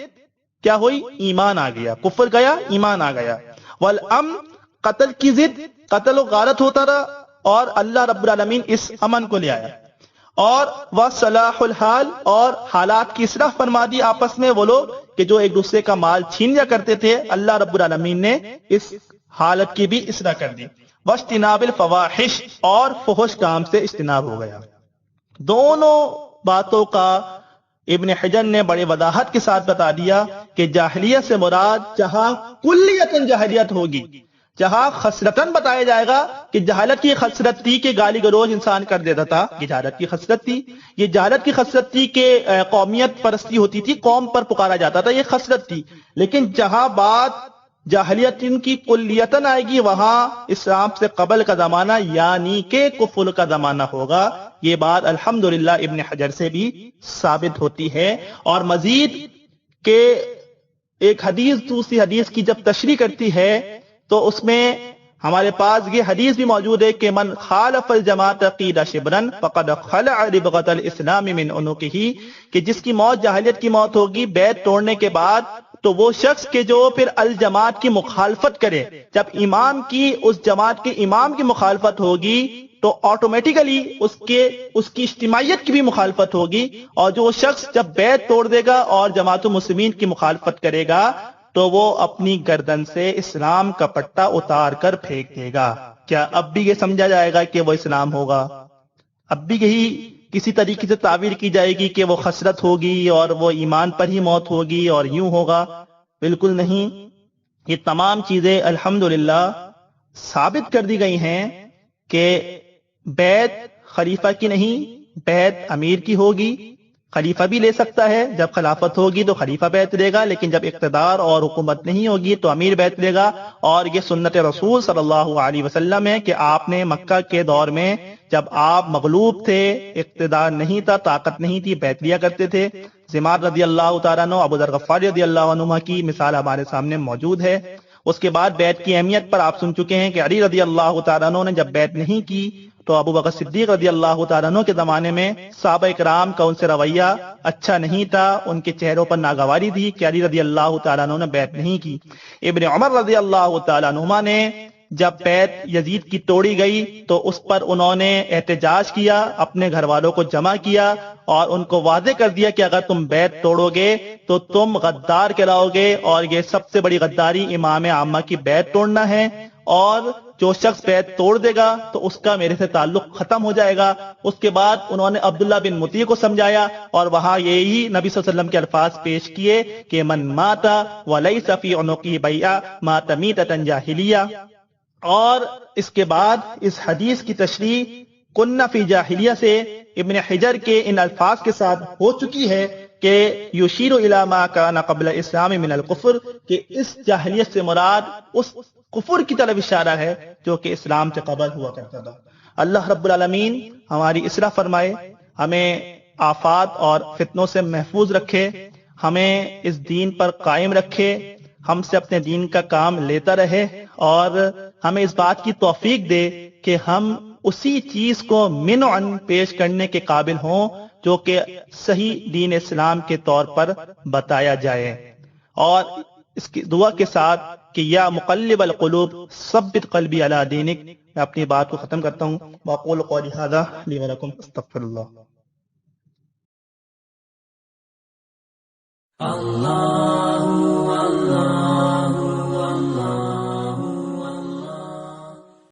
کیا ہوئی؟ ایمان آ گیا، کفر گیا، ایمان آ گیا۔ والامن، قتل کی ضد قتل و غارت ہوتا رہا، اور اللہ رب العالمین اس امن کو لے آیا۔ اور وصلاح الحال، اور حالات کی اصلاح فرما دی آپس میں وہ لوگ کہ جو ایک دوسرے کا مال چھین لیا کرتے تھے، اللہ رب العالمین نے اس حالت کی بھی اصلاح کر دی۔ واجتناب الفواحش، اور فحش کام سے اجتناب ہو گیا۔ دونوں باتوں کا ابن حجر نے بڑے وضاحت کے ساتھ بتا دیا کہ جاہلیت سے مراد جہاں کلیتاً جاہلیت ہوگی، جہاں خسرتاً بتایا جائے گا کہ جہالت کی خسرت تھی کہ گالی گلوچ انسان کر دیتا تھا، یہ جہالت کی خسرت تھی۔ یہ جہالت کی خسرت تھی کہ قومیت پرستی ہوتی تھی، قوم پر پکارا جاتا تھا، یہ خسرت تھی۔ لیکن جہاں بات جاہلیت کی کلیتاً آئے گی، وہاں اسلام سے قبل کا زمانہ یعنی کہ کفر کا زمانہ ہوگا۔ یہ بات الحمدللہ ابن حجر سے بھی ثابت ہوتی ہے۔ اور مزید کہ ایک حدیث دوسری حدیث کی جب تشریح کرتی ہے تو اس میں ہمارے پاس یہ حدیث بھی موجود ہے کہ من خالف الجماعت قید شبرا فقد خلع ربغۃ الاسلام من عنقہ، کہ جس کی موت جاہلیت کی موت ہوگی بیعت توڑنے کے بعد، تو وہ شخص کے جو پھر الجماعت کی مخالفت کرے، جب امام کی اس جماعت کے امام کی مخالفت ہوگی تو آٹومیٹیکلی اس کی اجتماعیت کی بھی مخالفت ہوگی، اور جو شخص جب بیعت توڑ دے گا اور جماعت المسلمین کی مخالفت کرے گا تو وہ اپنی گردن سے اسلام کا پٹا اتار کر پھینک دے گا۔ کیا اب بھی یہ سمجھا جائے گا کہ وہ اسلام ہوگا؟ اب بھی یہی کسی طریقے سے تعبیر کی جائے گی کہ وہ خسرت ہوگی اور وہ ایمان پر ہی موت ہوگی اور یوں ہوگا؟ بالکل نہیں۔ یہ تمام چیزیں الحمدللہ ثابت کر دی گئی ہیں کہ بیعت خلیفہ کی نہیں، بیعت امیر کی ہوگی۔ خلیفہ بھی لے سکتا ہے، جب خلافت ہوگی تو خلیفہ بیعت لے گا، لیکن جب اقتدار اور حکومت نہیں ہوگی تو امیر بیعت لے گا۔ اور یہ سنت رسول صلی اللہ علیہ وسلم ہے کہ آپ نے مکہ کے دور میں جب آپ مغلوب تھے، اقتدار نہیں تھا، طاقت نہیں تھی، بیعت لیا کرتے تھے۔ زمار رضی اللہ تعالیٰ عنہ، ابو ذر غفاری رضی اللہ عنہ کی مثال ہمارے سامنے موجود ہے۔ اس کے بعد بیعت کی اہمیت پر آپ سن چکے ہیں کہ علی رضی اللہ تعالیٰ عنہ نے جب بیعت نہیں کی تو ابو بکر صدیق رضی اللہ تعالیٰ عنہ کے زمانے میں صحابہ کرام کا ان سے رویہ اچھا نہیں تھا، ان کے چہروں پر ناگواری تھی کہ علی رضی اللہ تعالیٰ عنہ نے بیعت نہیں کی۔ ابن عمر رضی اللہ تعالیٰ عنہما نے جب بیعت یزید کی توڑی گئی تو اس پر انہوں نے احتجاج کیا، اپنے گھر والوں کو جمع کیا اور ان کو واضح کر دیا کہ اگر تم بیعت توڑو گے تو تم غدار کہلاؤ گے، اور یہ سب سے بڑی غداری امام عامہ کی بیعت توڑنا ہے، اور جو شخص بیعت توڑ دے گا تو اس کا میرے سے تعلق ختم ہو جائے گا۔ اس کے بعد انہوں نے عبداللہ بن مطیع کو سمجھایا اور وہاں یہی نبی صلی اللہ علیہ وسلم کے الفاظ پیش کیے کہ من مات ولیس فی عنقہ بیعہ مات میتۃ جاہلیہ۔ اور اس کے بعد اس حدیث کی تشریح کنہ فی جاہلیہ سے ابن حجر کے ان الفاظ کے ساتھ ہو چکی ہے کہ یشیر الی ما کان قبل اسلام من الکفر، کہ اس جاہلیت سے مراد اس کفر کی طرف اشارہ ہے جو کہ اسلام سے قبل ہوا کرتا تھا۔ اللہ رب العالمین ہماری اصلاح فرمائے، ہمیں آفات اور فتنوں سے محفوظ رکھے، ہمیں اس دین پر قائم رکھے، ہم سے اپنے دین کا کام لیتا رہے، اور ہمیں اس بات کی توفیق دے کہ ہم اسی چیز کو منعن پیش کرنے کے قابل ہوں جو کہ صحیح دین اسلام کے طور پر بتایا جائے، اور اس کی دعا کے ساتھ کہ یا مقلب القلوب ثبت قلبی علی دینک، میں اپنی بات کو ختم کرتا ہوں۔ واقول قولی ھذا لی ولکم استغفر اللہ۔